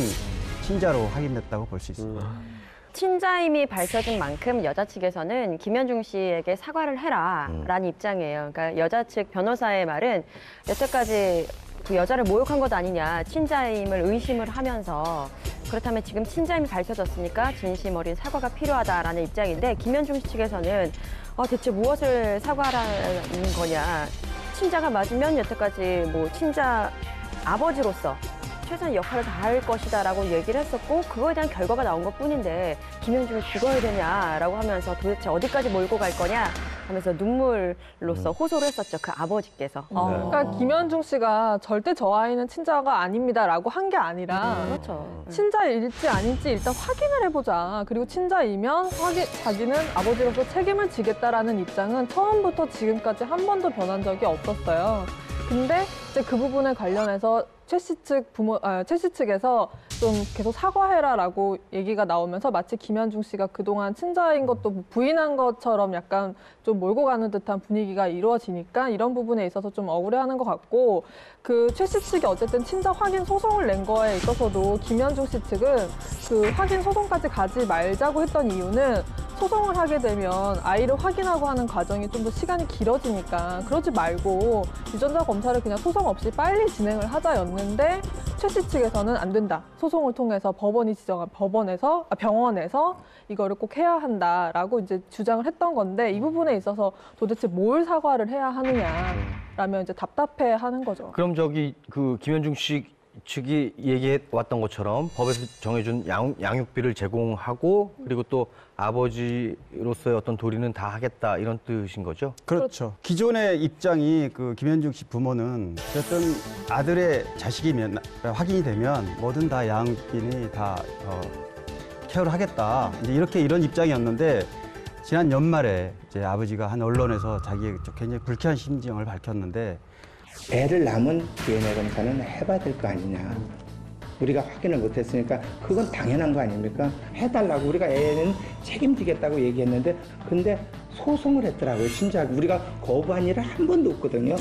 친자로 확인됐다고 볼 수 있습니다. 친자임이 밝혀진 만큼 여자 측에서는 김현중 씨에게 사과를 해라라는 입장이에요. 그러니까 여자 측 변호사의 말은 여태까지 그 여자를 모욕한 것 아니냐, 친자임을 의심을 하면서 그렇다면 지금 친자임이 밝혀졌으니까 진심 어린 사과가 필요하다라는 입장인데 김현중 씨 측에서는 대체 무엇을 사과하라는 거냐, 친자가 맞으면 여태까지 뭐 친자 아버지로서 최선의 역할을 다할 것이다라고 얘기를 했었고 그거에 대한 결과가 나온 것뿐인데 김현중이 죽어야 되냐라고 하면서 도대체 어디까지 몰고 갈 거냐 하면서 눈물로써 호소를 했었죠. 그 아버지께서. 그러니까 김현중 씨가 절대 저 아이는 친자가 아닙니다라고 한 게 아니라 그렇죠. 친자일지 아닌지 일단 확인을 해보자. 그리고 친자이면 자기는 아버지로서 책임을 지겠다라는 입장은 처음부터 지금까지 한 번도 변한 적이 없었어요. 근데 이제 그 부분에 관련해서 최 씨 측에서 좀 계속 사과해라라고 얘기가 나오면서 마치 김현중 씨가 그동안 친자인 것도 부인한 것처럼 약간 좀 몰고 가는 듯한 분위기가 이루어지니까 이런 부분에 있어서 좀 억울해하는 것 같고 그 최 씨 측이 어쨌든 친자 확인 소송을 낸 거에 있어서도 김현중 씨 측은 그 확인 소송까지 가지 말자고 했던 이유는 소송을 하게 되면 아이를 확인하고 하는 과정이 좀 더 시간이 길어지니까 그러지 말고 유전자 검사를 그냥 소송 없이 빨리 진행을 하자였는데 최 씨 측에서는 안 된다. 소송을 통해서 법원이 지정한 병원에서 이거를 꼭 해야 한다라고 이제 주장을 했던 건데 이 부분에 있어서 도대체 뭘 사과를 해야 하느냐라면 이제 답답해하는 거죠. 그럼 저기 그 김현중 씨 측이 얘기해 왔던 것처럼 법에서 정해준 양육비를 제공하고 그리고 또 아버지로서의 어떤 도리는 다 하겠다 이런 뜻인 거죠? 그렇죠. 기존의 입장이 그 김현중 씨 부모는 어쨌든 아들의 자식이면 확인이 되면 뭐든 다 양육비니 다 케어를 하겠다. 이제 이런 입장이었는데 지난 연말에 이제 아버지가 한 언론에서 자기의 굉장히 불쾌한 심정을 밝혔는데. 애를 낳으면 DNA 검사는 해봐야 될 거 아니냐. 우리가 확인을 못했으니까 그건 당연한 거 아닙니까? 해달라고 우리가 애는 책임지겠다고 얘기했는데 근데 소송을 했더라고요. 진짜 우리가 거부한 일은 한 번도 없거든요.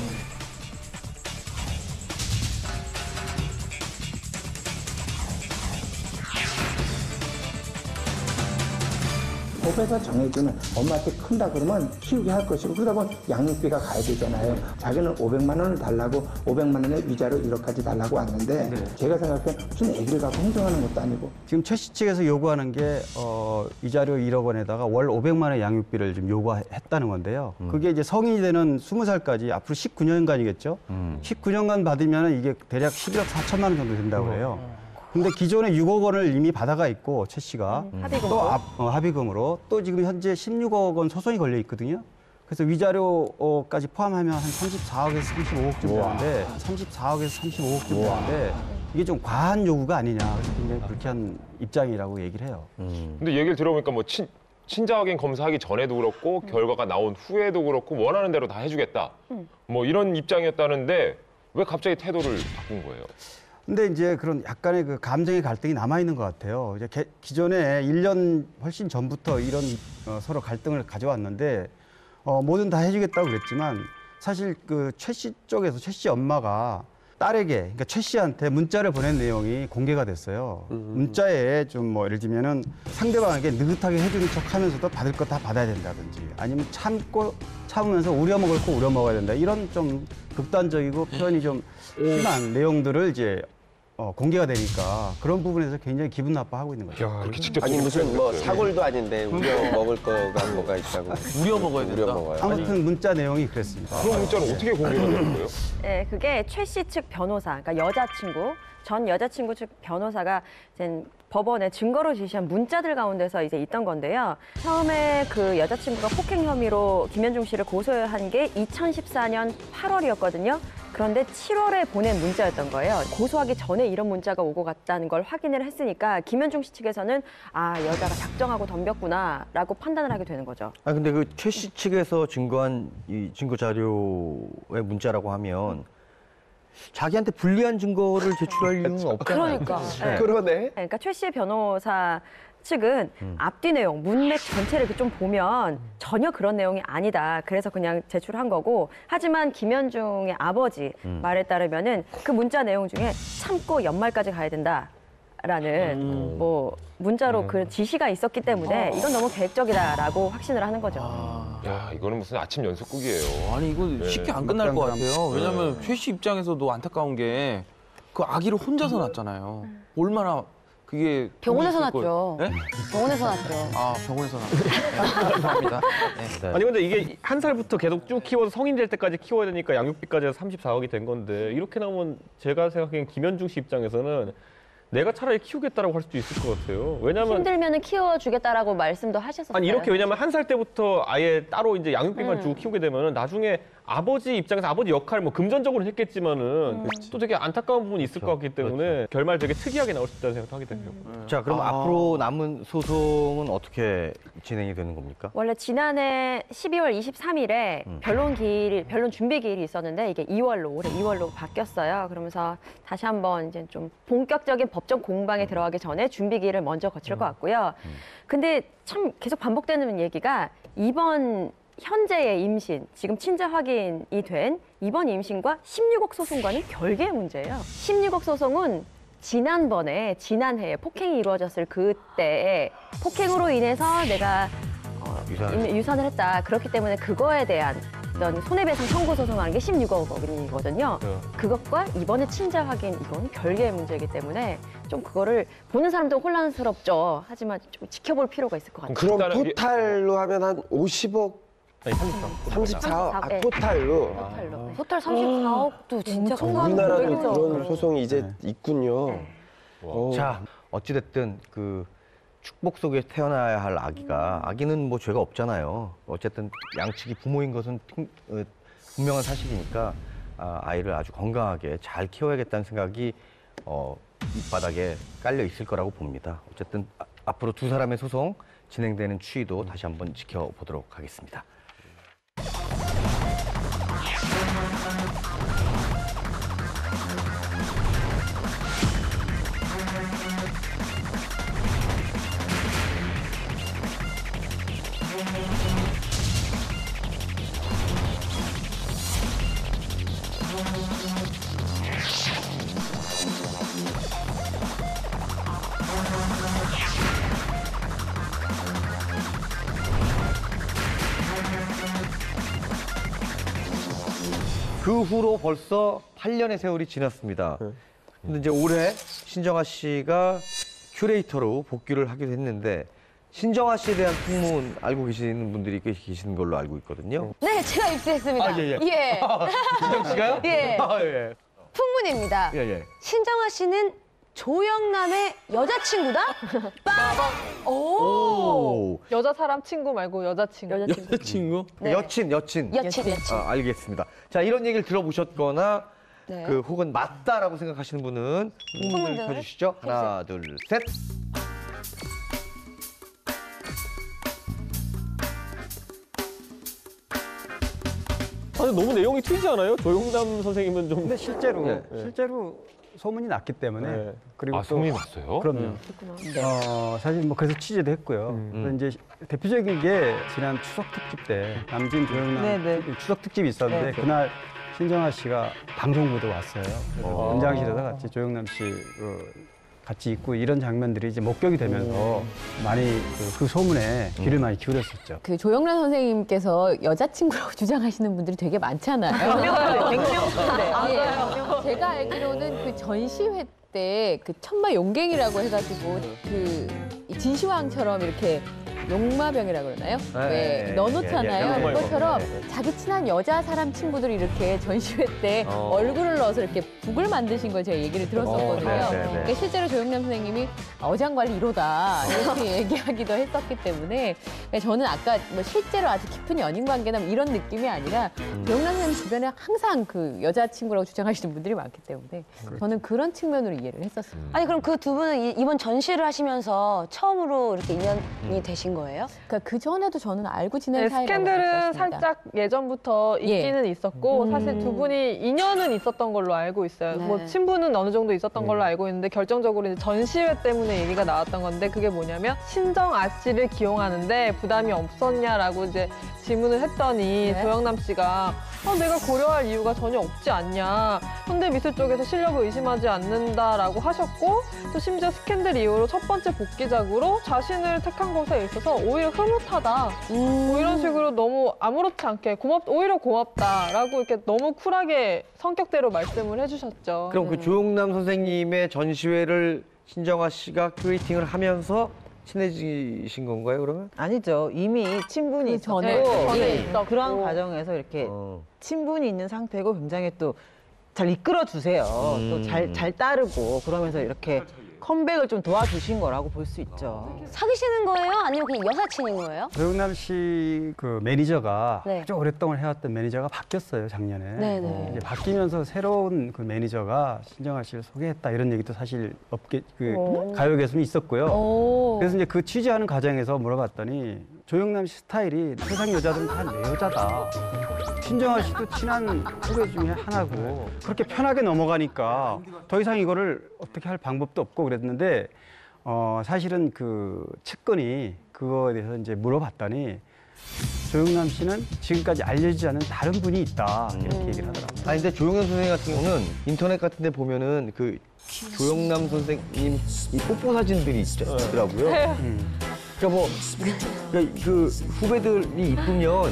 법에서 정해주는 엄마한테 큰다 그러면 키우게 할 것이고 그러다 보면 양육비가 가야 되잖아요. 자기는 500만 원을 달라고 500만 원의 위자료 1억까지 달라고 왔는데 제가 생각해 무슨 애기를 갖고 행정하는 것도 아니고 지금 최 씨 측에서 요구하는 게 위자료 1억 원에다가 월 500만 원 양육비를 좀 요구했다는 건데요. 그게 이제 성인이 되는 20살까지 앞으로 19년간이겠죠. 19년간 받으면 이게 대략 11억 4천만 원 정도 된다고 해요. 근데 기존에 6억 원을 이미 받아가 있고 최 씨가 또 합의금으로 또 지금 현재 16억 원 소송이 걸려 있거든요. 그래서 위자료까지 포함하면 한 34억에서 35억쯤 되는데 34억에서 35억쯤 되는데 이게 좀 과한 요구가 아니냐. 그래서 굉장히 불쾌한 입장이라고 얘기를 해요. 근데 얘기를 들어보니까 뭐 친자 확인 검사하기 전에도 그렇고 결과가 나온 후에도 그렇고 원하는 대로 다 해주겠다. 뭐 이런 입장이었다는데 왜 갑자기 태도를 바꾼 거예요? 근데 이제 그런 약간의 그 감정의 갈등이 남아있는 것 같아요. 이제 기존에 1년 훨씬 전부터 이런 서로 갈등을 가져왔는데 뭐든 다 해주겠다고 그랬지만 사실 그 최 씨 쪽에서 최 씨 엄마가 딸에게 그러니까 최 씨한테 문자를 보낸 내용이 공개가 됐어요. 문자에 좀 뭐 예를 들면은 상대방에게 느긋하게 해주는 척하면서도 받을 거 다 받아야 된다든지 아니면 참으면서 우려 먹을 거 우려 먹어야 된다 이런 좀 극단적이고 표현이 좀 심한 내용들을 이제 공개가 되니까 그런 부분에서 굉장히 기분 나빠하고 있는 거죠. 그렇게 직접 아니 무슨 뭐 사골도 아닌데 우려 먹을 거가 뭐가 있다고. 우려 먹어야 된다. 우려 먹어요. 아무튼 문자 내용이 그랬습니다. 그럼 문자는 어떻게 공개가 되는 거예요? 네, 그게 최 씨 측 변호사, 그러니까 전 여자친구 측 변호사가 이제 법원에 증거로 제시한 문자들 가운데서 이제 있던 건데요. 처음에 그 여자친구가 폭행 혐의로 김현중 씨를 고소한 게 2014년 8월이었거든요. 그런데 7월에 보낸 문자였던 거예요. 고소하기 전에 이런 문자가 오고 갔다는 걸 확인을 했으니까 김현중 씨 측에서는 여자가 작정하고 덤볐구나라고 판단을 하게 되는 거죠. 근데 그 최 씨 측에서 증거한 이 증거 자료의 문자라고 하면 자기한테 불리한 증거를 제출할 이유는 없잖아요. 그러니까. 네. 그러네. 그러니까 최 씨의 변호사 측은 앞뒤 내용, 문맥 전체를 이렇게 좀 보면 전혀 그런 내용이 아니다. 그래서 그냥 제출한 거고. 하지만 김현중의 아버지 말에 따르면은 그 문자 내용 중에 참고 연말까지 가야 된다라는 뭐 문자로 그 지시가 있었기 때문에 이건 너무 계획적이다라고 확신을 하는 거죠. 야, 이거는 무슨 아침 연속극이에요. 아니 이거 쉽게 안 끝날 것 같아요. 왜냐면 최 씨 입장에서도 안타까운 게 그 아기를 혼자서 낳았잖아요. 얼마나 그게 병원에서 낳죠. 네? 병원에서 낳죠. 병원에서 낳았죠. 죄송합니다. 네. 아니 근데 이게 한 살부터 계속 쭉 키워서 성인 될 때까지 키워야 되니까 양육비까지 해서 34억이 된 건데 이렇게 나오면 제가 생각하기엔 김현중 씨 입장에서는 내가 차라리 키우겠다라고 할 수도 있을 것 같아요. 왜냐면 힘들면은 키워주겠다라고 말씀도 하셨었어요. 아니 이렇게 왜냐면 한 살 때부터 아예 따로 이제 양육비만 주고 키우게 되면은 나중에 아버지 입장에서 아버지 역할을 뭐 금전적으로 했겠지만은 또 되게 안타까운 부분이 있을 것 같기 때문에 결말 되게 특이하게 나올 수 있다는 생각도 하게 되네요. 자, 그럼 앞으로 남은 소송은 어떻게 진행이 되는 겁니까? 원래 지난해 12월 23일에 변론 준비 기일이 있었는데 이게 올해 2월로 바뀌었어요. 그러면서 다시 한번 이제 좀 본격적인 법정 공방에 들어가기 전에 준비 기일을 먼저 거칠 것 같고요. 근데 참 계속 반복되는 얘기가 이번 현재의 임신, 지금 친자 확인이 된 이번 임신과 16억 소송과는 별개의 문제예요. 16억 소송은 지난해에 폭행이 이루어졌을 그때 폭행으로 인해서 내가 유산을 했다. 그렇기 때문에 그거에 대한 어떤 손해배상 청구 소송하는 게 16억 원이거든요. 그것과 이번에 친자 확인 이건 별개의 문제이기 때문에 좀 그거를 보는 사람도 혼란스럽죠. 하지만 좀 지켜볼 필요가 있을 것 같아요. 그럼 토탈로 하면 한 50억? 아니, 34억? 네. 토탈로? 토탈 34억도 진짜 큰 우리나라도 거죠. 그런 소송이 이제 있군요. 자, 어찌됐든 그 축복 속에 태어나야 할 아기는 뭐 죄가 없잖아요. 어쨌든 양측이 부모인 것은 분명한 사실이니까 아이를 아주 건강하게 잘 키워야겠다는 생각이 밑바닥에 깔려 있을 거라고 봅니다. 어쨌든 앞으로 두 사람의 소송 진행되는 추이도 다시 한번 지켜보도록 하겠습니다. 그 후로 벌써 8년의 세월이 지났습니다. 근데 이제 올해 신정아 씨가 큐레이터로 복귀를 하기로 했는데 신정아 씨에 대한 풍문 알고 계시는 분들이 꽤 계시는 걸로 알고 있거든요. 네, 제가 입수했습니다. 예. 신정 씨가요? 예. 예. 풍문입니다. 예. 신정아 씨는 조영남의 여자친구다? 빠밤! 오! 여자 사람 친구 말고 여자친구. 여자친구? 네. 여친. 알겠습니다. 자, 이런 얘기를 들어보셨거나 네. 혹은 맞다라고 생각하시는 분은 풍문을 풍문을 펴주시죠. 하나, 둘, 셋. 아니, 너무 내용이 튀지 않아요? 조용남 선생님은 좀. 근데 실제로 네. 실제로 소문이 났기 때문에 네. 그리고 또 소문이 났어요? 그럼요. 사실 뭐 그래서 취재도 했고요. 그래서 이제 대표적인 게 지난 추석 특집 때 남진 조영남 추석 특집이 있었는데 그날 신정아 씨가 방송국에 왔어요. 그래서 연장실에서 같이 조영남 씨 같이 있고 이런 장면들이 이제 목격이 되면서 많이 그 소문에 귀를 많이 기울였었죠. 그 조영란 선생님께서 여자친구라고 주장하시는 분들이 되게 많잖아요. 제가 알기로는 그 전시회 때 그 천마 용갱이라고 해가지고 그 진시황처럼 이렇게 용마병이라고 그러나요? 왜 넣어놓잖아요. 그것처럼 자기 친한 여자 사람 친구들이 이렇게 전시회 때 얼굴을 넣어서 이렇게 북을 만드신 걸 제가 얘기를 들었었거든요. 그러니까 실제로 조영남 선생님이 어장관리 1호다 이렇게 얘기하기도 했었기 때문에 저는 아까 뭐 실제로 아주 깊은 연인 관계나 이런 느낌이 아니라 조영남 선생님 주변에 항상 그 여자친구라고 주장하시는 분들이 많기 때문에 저는 그런 측면으로 이해를 했었습니다. 아니 그럼 그 두 분은 이번 전시를 하시면서 처음으로 이렇게 인연이 되신 거예요? 그러니까 그 전에도 저는 알고 지낸 사이라고 스캔들은 생각했습니다. 살짝 예전부터 있기는 있었고 사실 두 분이 인연은 있었던 걸로 알고 있어요. 네. 뭐 친분은 어느 정도 있었던 걸로 알고 있는데 결정적으로 이제 전시회 때문에 얘기가 나왔던 건데 그게 뭐냐면 신정아 씨를 기용하는데 부담이 없었냐라고 이제 질문을 했더니 조영남 씨가 내가 고려할 이유가 전혀 없지 않냐. 현대미술 쪽에서 실력을 의심하지 않는다라고 하셨고 또 심지어 스캔들 이후로 첫 번째 복귀작으로 자신을 택한 것에 있어서 오히려 흐뭇하다. 뭐 이런 식으로 너무 아무렇지 않게 오히려 고맙다라고 이렇게 너무 쿨하게 성격대로 말씀을 해주셨죠. 그럼 그 조용남 선생님의 전시회를 신정아 씨가 큐레이팅을 하면서 친해지신 건가요, 그러면? 아니죠. 이미 친분이 전에 있었고 그런 과정에서 이렇게 친분이 있는 상태고 굉장히 또 잘 이끌어 주세요. 또 잘 따르고 그러면서 이렇게 컴백을 좀 도와주신 거라고 볼 수 있죠. 사귀시는 거예요? 아니면 그냥 여사친인 거예요? 조영남 씨 그 매니저가 네. 아주 오랫동안 해왔던 매니저가 바뀌었어요, 작년에. 네네. 이제 바뀌면서 새로운 그 매니저가 신정아 씨를 소개했다 이런 얘기도 사실 가요계에서는 있었고요. 그래서 이제 그 취재하는 과정에서 물어봤더니 조영남 씨 스타일이 세상 여자들은 다 내 여자다. 신정아 씨도 친한 후배 중에 하나고 그렇게 편하게 넘어가니까 더 이상 이거를 어떻게 할 방법도 없고 그랬는데 사실은 그 측근이 그거에 대해서 이제 물어봤더니 조영남 씨는 지금까지 알려지지 않은 다른 분이 있다 이렇게 얘기를 하더라고요. 아니 근데 조영남 선생님 같은 경우는 인터넷 같은 데 보면은 그 조영남 선생님 이 뽀뽀 사진들이 있더라고요. 그러니까 뭐 그 후배들이 이쁘면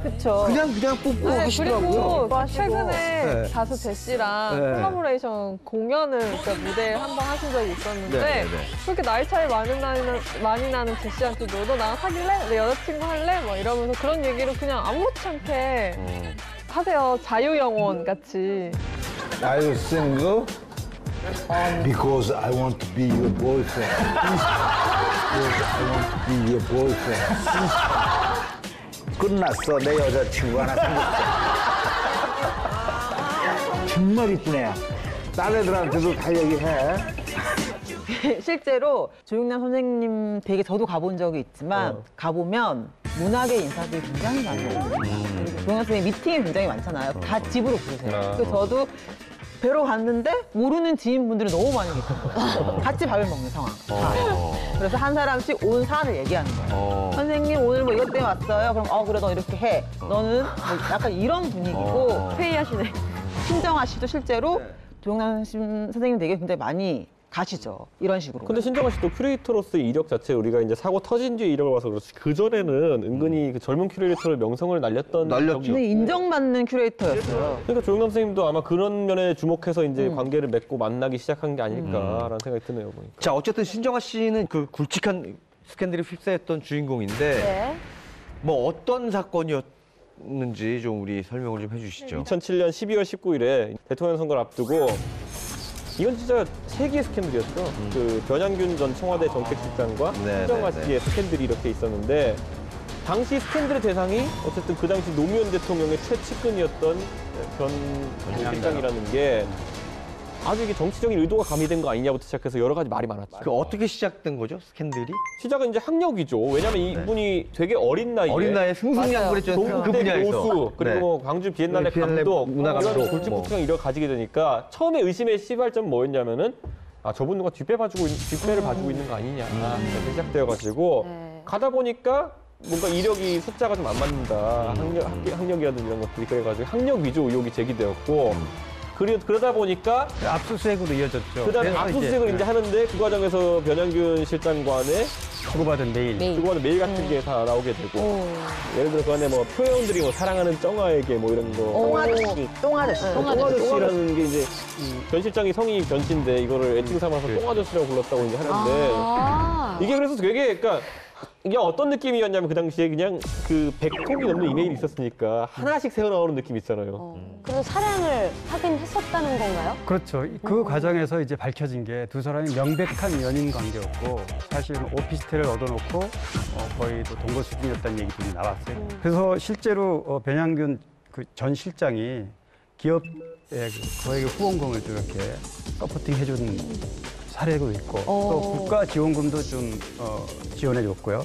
그쵸. 그냥 뽑고 하시더라고요. 그리고 막 최근에 네. 가수 제시랑 네. 콜라보레이션 공연을 그러니까 무대 한 번 하신 적이 있었는데 네, 네, 네. 그렇게 나이 차이 많이 나는 제시한테도 너 나랑 사귈래? 내 여자친구 할래? 막 이러면서 그런 얘기를 그냥 아무렇지 않게 하세요. 자유영혼 같이. Are you single? Because I want to be your boyfriend. Because I want to be your boyfriend. 끝났어. 내 여자친구 하나 생겼어. 정말 이쁘네. 딴 애들한테도 다 얘기해. 실제로 조용남 선생님 댁에 저도 가본 적이 있지만 가보면 문학의 인사들이 굉장히 많아요. 그리고 조용남 선생님 미팅이 굉장히 많잖아요. 다 집으로 부르세요. 그래서 저도 뵈러 갔는데 모르는 지인분들이 너무 많이 계세요. 같이 밥을 먹는 상황. 그래서 한 사람씩 온 사안을 얘기하는 거예요. 선생님 오늘 뭐 이것 때문에 왔어요. 그럼 그래 너 이렇게 해. 너는 뭐 약간 이런 분위기고 회의하시네. 신정아 씨도 실제로 조용남 선생님 댁에 굉장히 많이 가시죠. 이런 식으로. 근데 신정아 씨도 큐레이터로서의 이력 자체 우리가 이제 사고 터진 뒤에 이력을 봐서 그렇지 그 전에는 은근히 그 젊은 큐레이터를 명성을 날렸던 적이 근데 인정받는 큐레이터였어요. 그러니까 조용남 선생님도 아마 그런 면에 주목해서 이제 관계를 맺고 만나기 시작한 게 아닐까라는 생각이 드네요. 보니까. 자, 어쨌든 신정아 씨는 그 굵직한 스캔들에 휩싸였던 주인공인데 뭐 어떤 사건이었는지 좀 우리 설명을 좀 해주시죠. 2007년 12월 19일에 대통령 선거를 앞두고 이건 진짜 세기의 스캔들이었죠. 그 변양균 전 청와대 정책실장과 신정아 씨의 스캔들이 이렇게 있었는데 당시 스캔들의 대상이 어쨌든 그 당시 노무현 대통령의 최측근이었던 변 실장이라는 게 아주 이게 정치적인 의도가 가미된 거 아니냐부터 시작해서 여러 가지 말이 많았죠. 그 어떻게 시작된 거죠, 스캔들이? 시작은 이제 학력이죠. 왜냐하면 이분이 되게 어린 나이에 승승장구했죠. 그 분야에서. 교수 그리고 뭐 광주 비엔날레 감독, 문화감독, 이런 굵직굵직한 이력을 가지게 되니까 처음에 의심의 시발점은 뭐였냐면은 저분 누가 뒷배를 봐주고 있는 거 아니냐 이렇게 시작되어가지고 가다 보니까 뭔가 이력이 숫자가 좀 안 맞는다. 학력이라든지 이런 것들이 그래가지고 학력 위조 의혹이 제기되었고. 그러다 보니까 압수수색으로 이어졌죠. 그다음에 압수수색을 이제 하는데 그 과정에서 변양균 실장관의 주고받은 메일 같은 게 다 나오게 되고 예를 들어 그 안에 뭐 표현들이 뭐 사랑하는 정아에게 뭐 이런 거 똥아저씨라는 게 이제 변 실장이 성이 변 씨인데 이거를 애칭 삼아서 똥아저씨라고 불렀다고 이제 하는데 이게 그래서 되게 그러니까 이게 어떤 느낌이었냐면 그 당시에 그냥 그 100통이 넘는 이메일이 있었으니까 하나씩 새어나오는 느낌이 있잖아요. 그래서 사랑을 하긴 했었다는 건가요? 그렇죠. 그 과정에서 이제 밝혀진 게 두 사람이 명백한 연인 관계였고 사실은 오피스텔을 얻어놓고 거의 또 동거 수준이었다는 얘기들이 나왔어요. 그래서 실제로 변양균 그 전 실장이 기업에 거액의 후원금을 좀 이렇게 서포팅 해준 사례도 있고 또 국가 지원금도 좀 지원해줬고요.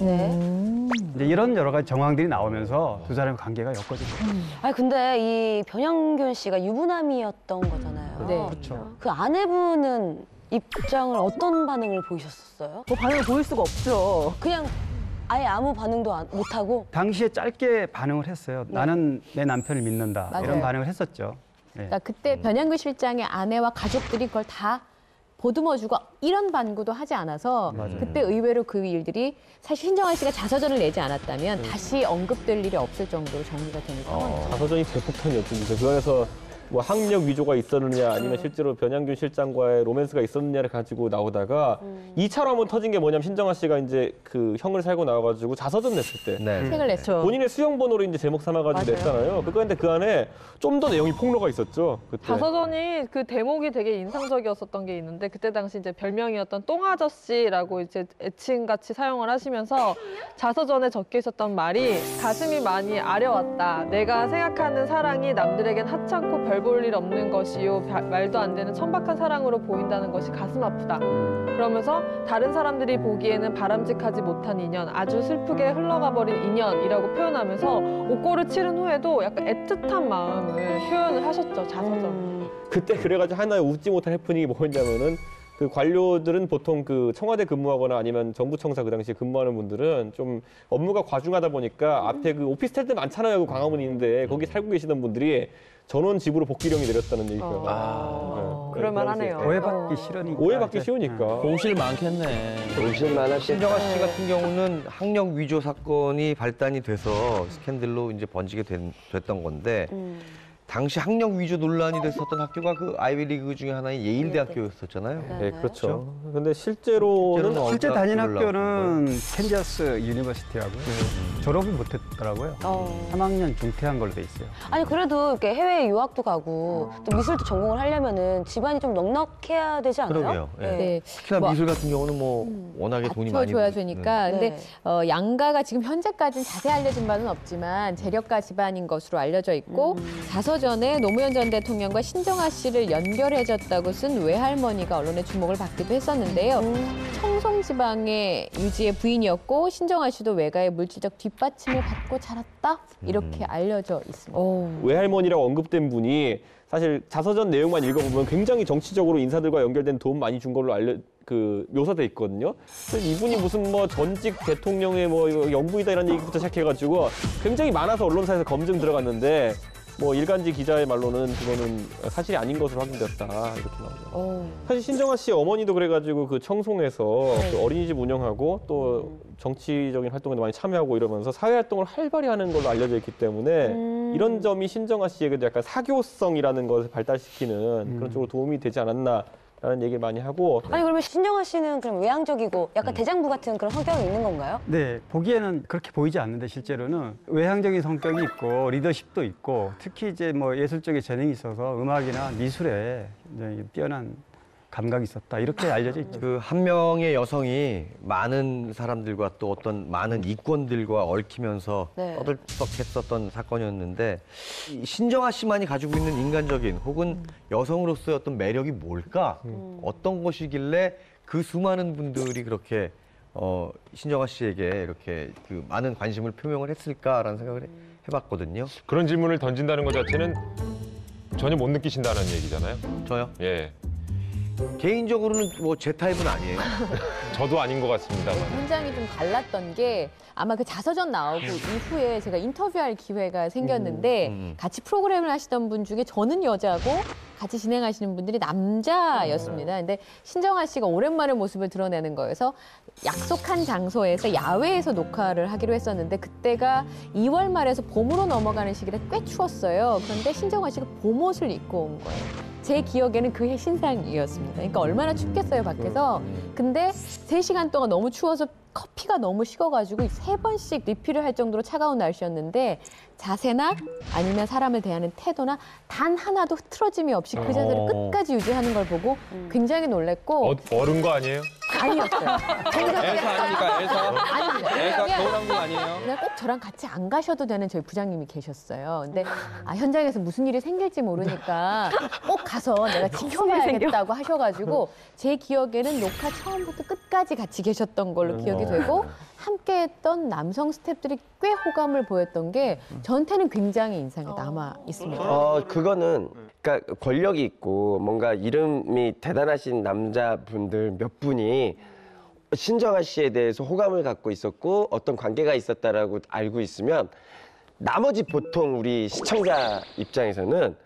이제 이런 여러 가지 정황들이 나오면서 두 사람의 관계가 엮어진 거예요. 아니 근데 이 변양균 씨가 유부남이었던 거잖아요. 네. 그렇죠. 그 아내분은 입장을 어떤 반응을 보이셨었어요? 뭐 반응을 보일 수가 없죠. 그냥 아예 아무 반응도 못하고? 당시에 짧게 반응을 했어요. 나는 내 남편을 믿는다. 맞아요. 이런 반응을 했었죠. 그러니까 그때 변양균 실장의 아내와 가족들이 그걸 다 보듬어주고 이런 반구도 하지 않아서 그때 의외로 그 일들이 사실 신정아 씨가 자서전을 내지 않았다면 다시 언급될 일이 없을 정도로 정리가 되는 상황이죠. 자서전이 대폭탄이었죠. 그 안에서 뭐 학력 위조가 있었느냐 아니면 실제로 변양균 실장과의 로맨스가 있었느냐를 가지고 나오다가 2차로 한번 터진 게 뭐냐면 신정아 씨가 이제 그 형을 살고 나와가지고 자서전 냈을 때 책을 냈죠. 본인의 수영 번호를 이제 제목 삼아가지고 냈잖아요. 그런데 그 안에 좀 더 내용이 폭로가 있었죠. 그때. 자서전이 그 대목이 되게 인상적이었었던 게 있는데 그때 당시 이제 별명이었던 똥아저씨라고 이제 애칭같이 사용을 하시면서 자서전에 적혀 있었던 말이 가슴이 많이 아려왔다. 내가 생각하는 사랑이 남들에겐 하찮고 별 볼 일 없는 것이요. 말도 안 되는 천박한 사랑으로 보인다는 것이 가슴 아프다. 그러면서 다른 사람들이 보기에는 바람직하지 못한 인연, 아주 슬프게 흘러가 버린 인연이라고 표현하면서 옥고를 치른 후에도 약간 애틋한 마음을 표현을 하셨죠, 자서전. 그때 그래가지고 하나의 웃지 못할 해프닝이 뭐였냐면은 그 관료들은 보통 그 청와대 근무하거나 아니면 정부 청사 그 당시에 근무하는 분들은 좀 업무가 과중하다 보니까 앞에 그 오피스텔들 많잖아요. 그 광화문이 있는데 거기 살고 계시던 분들이 전원 집으로 복귀령이 내렸다는 얘기가. 그럴만하네요. 오해받기 싫으니까. 오해받기 쉬우니까. 공실 많겠네. 공실만 하겠다. 신정아 씨 같은 경우는 학력 위조 사건이 발단이 돼서 스캔들로 이제 번지게 됐던 건데 당시 학력 위조 논란이 됐었던 학교가 그 아이비리그 중에 하나인 예일대학교였었잖아요. 네, 그렇죠. 근데 실제로는 실제 다닌 학교는 캔자스 유니버시티라고 졸업이 못했더라고요. 3학년 중퇴한 걸로 돼 있어요. 아니 그래도 이렇게 해외 유학도 가고 또 미술도 전공을 하려면은 집안이 좀 넉넉해야 되지 않아요? 그러게요. 예. 네. 특히나 뭐, 미술 같은 경우는 뭐 워낙에 돈이 많이 줘야 되니까. 네. 근데 양가가 지금 현재까지는 자세히 알려진 바는 없지만 재력가 집안인 것으로 알려져 있고 자서전에 노무현 전 대통령과 신정아 씨를 연결해줬다고 쓴 외할머니가 언론의 주목을 받기도 했었는데요. 청송 지방의 유지의 부인이었고 신정아 씨도 외가의 물질적 뒷받침을 받고 자랐다 이렇게 알려져 있습니다. 외할머니라고 언급된 분이 사실 자서전 내용만 읽어보면 굉장히 정치적으로 인사들과 연결된 도움 많이 준 걸로 묘사돼 있거든요. 그래서 이분이 무슨 뭐 전직 대통령의 뭐 영부이다 이런 얘기부터 시작해가지고 굉장히 많아서 언론사에서 검증 들어갔는데 뭐 일간지 기자의 말로는 그거는 사실이 아닌 것으로 확인됐다 이렇게 나오죠. 사실 신정아 씨 어머니도 그래가지고 그 청송에서 그 어린이집 운영하고 또 정치적인 활동에 많이 참여하고 이러면서 사회 활동을 활발히 하는 걸로 알려져 있기 때문에 이런 점이 신정아 씨에게도 약간 사교성이라는 것을 발달시키는 그런 쪽으로 도움이 되지 않았나. 라는 얘기를 많이 하고. 아니 그러면 신정아 씨는 그럼 외향적이고 약간 대장부 같은 그런 성격이 있는 건가요? 네, 보기에는 그렇게 보이지 않는데 실제로는 외향적인 성격이 있고 리더십도 있고 특히 이제 뭐 예술적인 재능이 있어서 음악이나 미술에 이제 뛰어난 감각이 있었다 이렇게 알려져 있죠. 그 한 명의 여성이 많은 사람들과 또 어떤 많은 이권들과 얽히면서 떠들썩했었던 사건이었는데 신정아 씨만이 가지고 있는 인간적인 혹은 여성으로서의 어떤 매력이 뭘까? 어떤 것이길래 그 수많은 분들이 그렇게 신정아 씨에게 이렇게 그 많은 관심을 표명을 했을까라는 생각을 해봤거든요. 그런 질문을 던진다는 것 자체는 전혀 못 느끼신다는 얘기잖아요. 저요? 예. 개인적으로는 뭐 제 타입은 아니에요. 저도 아닌 것 같습니다만. 현장이 좀 달랐던 게 아마 그 자서전 나오고 이후에 제가 인터뷰할 기회가 생겼는데 같이 프로그램을 하시던 분 중에 저는 여자고 같이 진행하시는 분들이 남자였습니다. 근데 신정아 씨가 오랜만에 모습을 드러내는 거여서 약속한 장소에서 야외에서 녹화를 하기로 했었는데 그때가 2월 말에서 봄으로 넘어가는 시기라 꽤 추웠어요. 그런데 신정아 씨가 봄옷을 입고 온 거예요. 제 기억에는 그해 신상이었습니다. 그러니까 얼마나 춥겠어요, 밖에서. 근데 3시간 동안 너무 추워서 커피가 너무 식어가지고 3번씩 리필을 할 정도로 차가운 날씨였는데 자세나 아니면 사람을 대하는 태도나 단 하나도 흐트러짐이 없이 그 자세를 끝까지 유지하는 걸 보고 굉장히 놀랬고 어른 거 아니에요? 아니었어요. 엘사 아닙니까? 엘사? 아닙니다. 엘사 왜냐면 겨울왕국 아니에요? 그냥 꼭 저랑 같이 안 가셔도 되는 저희 부장님이 계셨어요. 근데 현장에서 무슨 일이 생길지 모르니까 꼭 가서 내가 지켜봐야겠다고 하셔가지고 제 기억에는 녹화 처음부터 끝까지 같이 계셨던 걸로 기억이 되고 함께했던 남성 스태프들이 꽤 호감을 보였던 게 저한테는 굉장히 인상이 남아 있습니다. 그거는 그러니까 권력이 있고 뭔가 이름이 대단하신 남자분들 몇 분이 신정아 씨에 대해서 호감을 갖고 있었고 어떤 관계가 있었다라고 알고 있으면 나머지 보통 우리 시청자 입장에서는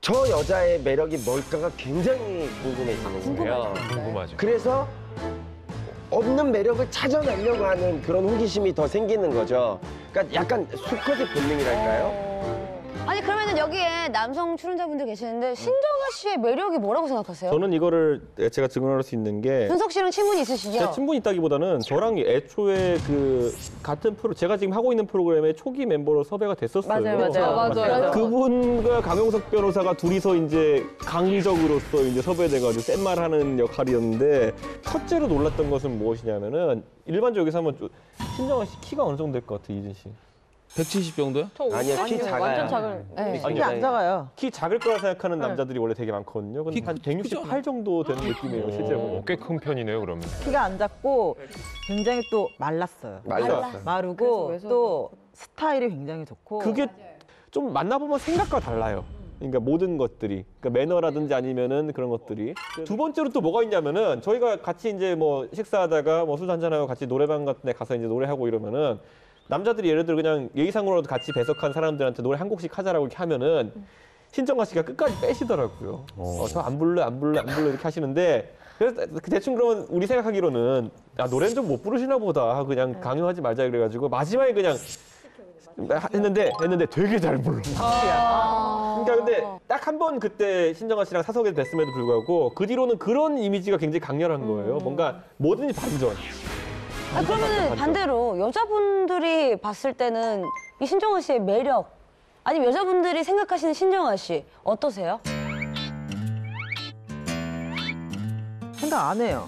저 여자의 매력이 뭘까가 굉장히 궁금해지는 거예요. 궁금하죠. 그래서 없는 매력을 찾아내려고 하는 그런 호기심이 더 생기는 거죠. 그러니까 약간 수컷의 본능이랄까요? 아니 그러면은 여기에 남성 출연자분들 계시는데 신정아 씨의 매력이 뭐라고 생각하세요? 저는 이거를 제가 증언할 수 있는 게 준석 씨랑 친분이 있으시죠? 제가 친분이 있다기보다는 저랑 애초에 그 같은 제가 지금 하고 있는 프로그램의 초기 멤버로 섭외가 됐었어요. 맞아요. 그분과 강용석 변호사가 둘이서 이제 강적으로서 이제 섭외돼가지고 센 말하는 역할이었는데 첫째로 놀랐던 것은 무엇이냐면은 일반적으로 여기서 한번 신정아 씨 키가 어느 정도 될 것 같아, 이진 씨? 170 정도요? 아니요, 키 작아요. 완전 작은. 키 안 작아요. 키 작을 거라 생각하는 남자들이 원래 되게 많거든요. 근데 한 168 정도 되는 느낌이에요, 실제로. 꽤 큰 편이네요, 그러면. 키가 안 작고 굉장히 또 말랐어요. 마르고 또 스타일이 굉장히 좋고. 그게 좀 만나보면 생각과 달라요. 그러니까 모든 것들이, 그러니까 매너라든지 아니면은 그런 것들이. 두 번째로 또 뭐가 있냐면은 저희가 같이 이제 뭐 식사하다가 뭐 술 한잔하고 같이 노래방 같은 데 가서 이제 노래하고 이러면은 남자들이 예를 들어 그냥 예의상으로도 같이 배석한 사람들한테 노래 한 곡씩 하자라고 이렇게 하면은 신정아 씨가 끝까지 빼시더라고요. 저 안 불러 이렇게 하시는데 그래서 대충 그러면 우리 생각하기로는 야, 노래는 좀 못 부르시나 보다 하고 그냥 강요하지 말자 그래가지고 마지막에 그냥 했는데 되게 잘 불러. 그러니까 근데 딱 한 번 그때 신정아 씨랑 사석에 뵀음에도 불구하고 그 뒤로는 그런 이미지가 굉장히 강렬한 거예요. 뭔가 뭐든지 반전. 그러면 반대로 여자분들이 봤을 때는 이 신정아 씨의 매력, 아니면 여자분들이 생각하시는 신정아 씨 어떠세요? 생각 안 해요.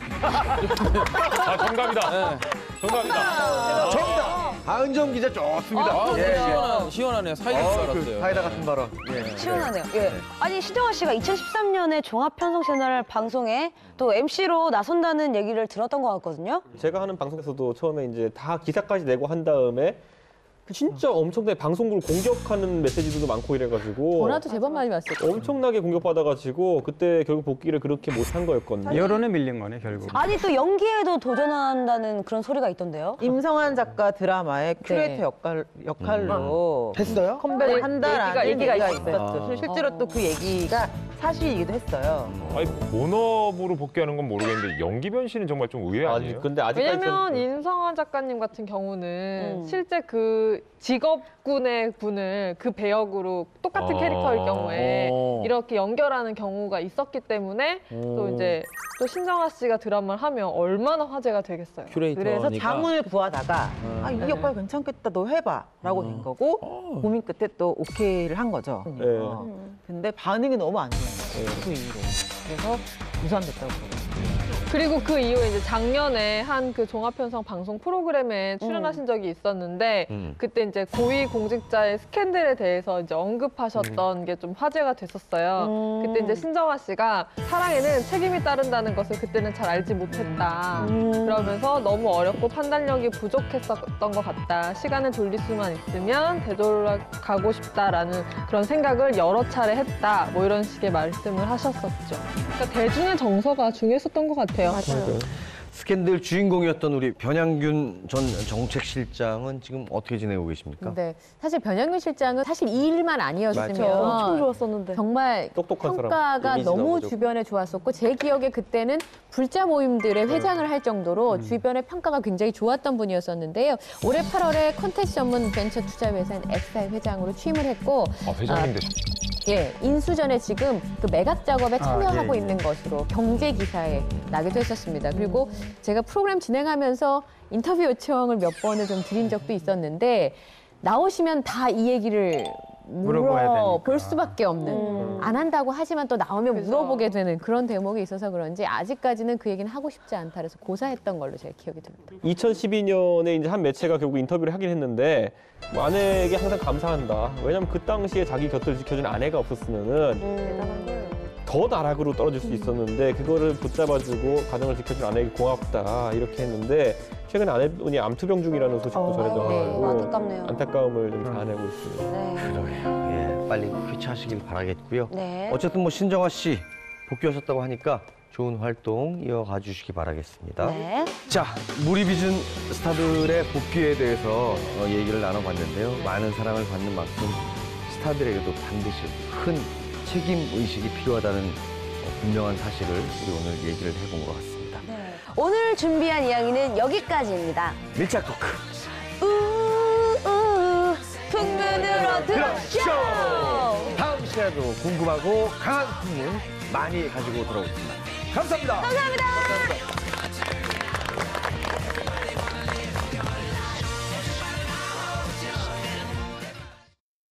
정답이다. 정답이다. 정답. 하은정 기자 좋습니다. 시원하네요. 사이다 줄 알았어요. 사이다 같은 발언. 시원하네요. 예. 아니 신정아 씨가 2013년에 종합 편성 채널 방송에 또 MC로 나선다는 얘기를 들었던 것 같거든요. 제가 하는 방송에서도 처음에 이제 다 기사까지 내고 한 다음에 진짜 엄청나게 방송국을 공격하는 메시지들도 많고 이래가지고 전화도 제법 많이 왔어요. 엄청나게 공격받아가지고 그때 결국 복귀를 그렇게 못한 거였거든요. 여론에 밀린 거네 결국. 아니 또 연기에도 도전한다는 그런 소리가 있던데요. 임성환 작가 드라마의 큐레이터 역할로 했어요? 컴백을 한다라는 얘기가 있었죠. 실제로 또 그 얘기가 사실이기도 했어요. 아니 본업으로 복귀하는 건 모르겠는데 연기 변신은 정말 좀 의외 아니에요? 근데 아직까지 왜냐면 임성환 작가님 같은 경우는 실제 그 직업군의 분을 그 배역으로 똑같은 캐릭터일 경우에 이렇게 연결하는 경우가 있었기 때문에 또 이제 또 신정아 씨가 드라마를 하면 얼마나 화제가 되겠어요. 그래서 자문을 구하다가 이 역할 괜찮겠다 너 해봐라고 된 거고 고민 끝에 또 오케이를 한 거죠. 근데 반응이 너무 안 좋아요. 그 이후로. 그래서 무산됐다고 그러더라고요. 그리고 그 이후에 이제 작년에 한 그 종합편성 방송 프로그램에 출연하신 적이 있었는데 그때 이제 고위 공직자의 스캔들에 대해서 이제 언급하셨던 게 좀 화제가 됐었어요. 그때 이제 신정아 씨가 사랑에는 책임이 따른다는 것을 그때는 잘 알지 못했다. 그러면서 너무 어렵고 판단력이 부족했었던 것 같다. 시간을 돌릴 수만 있으면 되돌아가고 싶다라는 그런 생각을 여러 차례 했다. 뭐 이런 식의 말씀을 하셨었죠. 그러니까 대중의 정서가 중요했었던 것 같아요. 맞아요. 스캔들 주인공이었던 우리 변양균 전 정책실장은 지금 어떻게 지내고 계십니까? 네, 사실 변양균 실장은 사실 이 일만 아니었으면 엄청 좋았었는데 정말 똑똑한 평가가 사람. 너무 주변에 좋았었고 제 기억에 그때는 불자 모임들의 회장을 할 정도로 주변의 평가가 굉장히 좋았던 분이었었는데요. 올해 8월에 콘텐츠 전문 벤처 투자 회사인 엑사의 회장으로 취임을 했고 회장인데. 예, 인수전에 지금 그 매각 작업에 참여하고 있는 것으로 경제 기사에 나기도 했었습니다. 그리고 제가 프로그램 진행하면서 인터뷰 요청을 몇 번을 좀 드린 적도 있었는데 나오시면 다 이 얘기를 물어볼 수밖에 없는 안 한다고 하지만 또 나오면 물어보게 되는 그런 대목이 있어서 그런지 아직까지는 그 얘기는 하고 싶지 않다 그래서 고사했던 걸로 제가 기억이 듭니다. 2012년에 이제 한 매체가 결국 인터뷰를 하긴 했는데 뭐 아내에게 항상 감사한다. 왜냐면 그 당시에 자기 곁을 지켜준 아내가 없었으면은 더 나락으로 떨어질 수 있었는데 그거를 붙잡아주고 가정을 지켜준 아내에게 고맙다 이렇게 했는데 최근에 아내분이 암투병 중이라는 소식도 전해져가지고 안타깝네요. 안타까움을 좀 자아내고 있습니다. 그러게요. 예, 빨리 쾌차하시길 바라겠고요. 네. 어쨌든 뭐 신정아 씨 복귀하셨다고 하니까 좋은 활동 이어가 주시기 바라겠습니다. 네. 자, 무리빚은 스타들의 복귀에 대해서 얘기를 나눠봤는데요. 많은 사랑을 받는 만큼 스타들에게도 반드시 큰 책임 의식이 필요하다는 분명한 사실을 우리 오늘 얘기를 해본 것 같습니다. 네. 오늘 준비한 이야기는 여기까지입니다. 밀착 토크. 풍문으로 들어쇼! 다음 시간에도 궁금하고 강한 풍문 많이 가지고 돌아오겠습니다. 감사합니다. 감사합니다.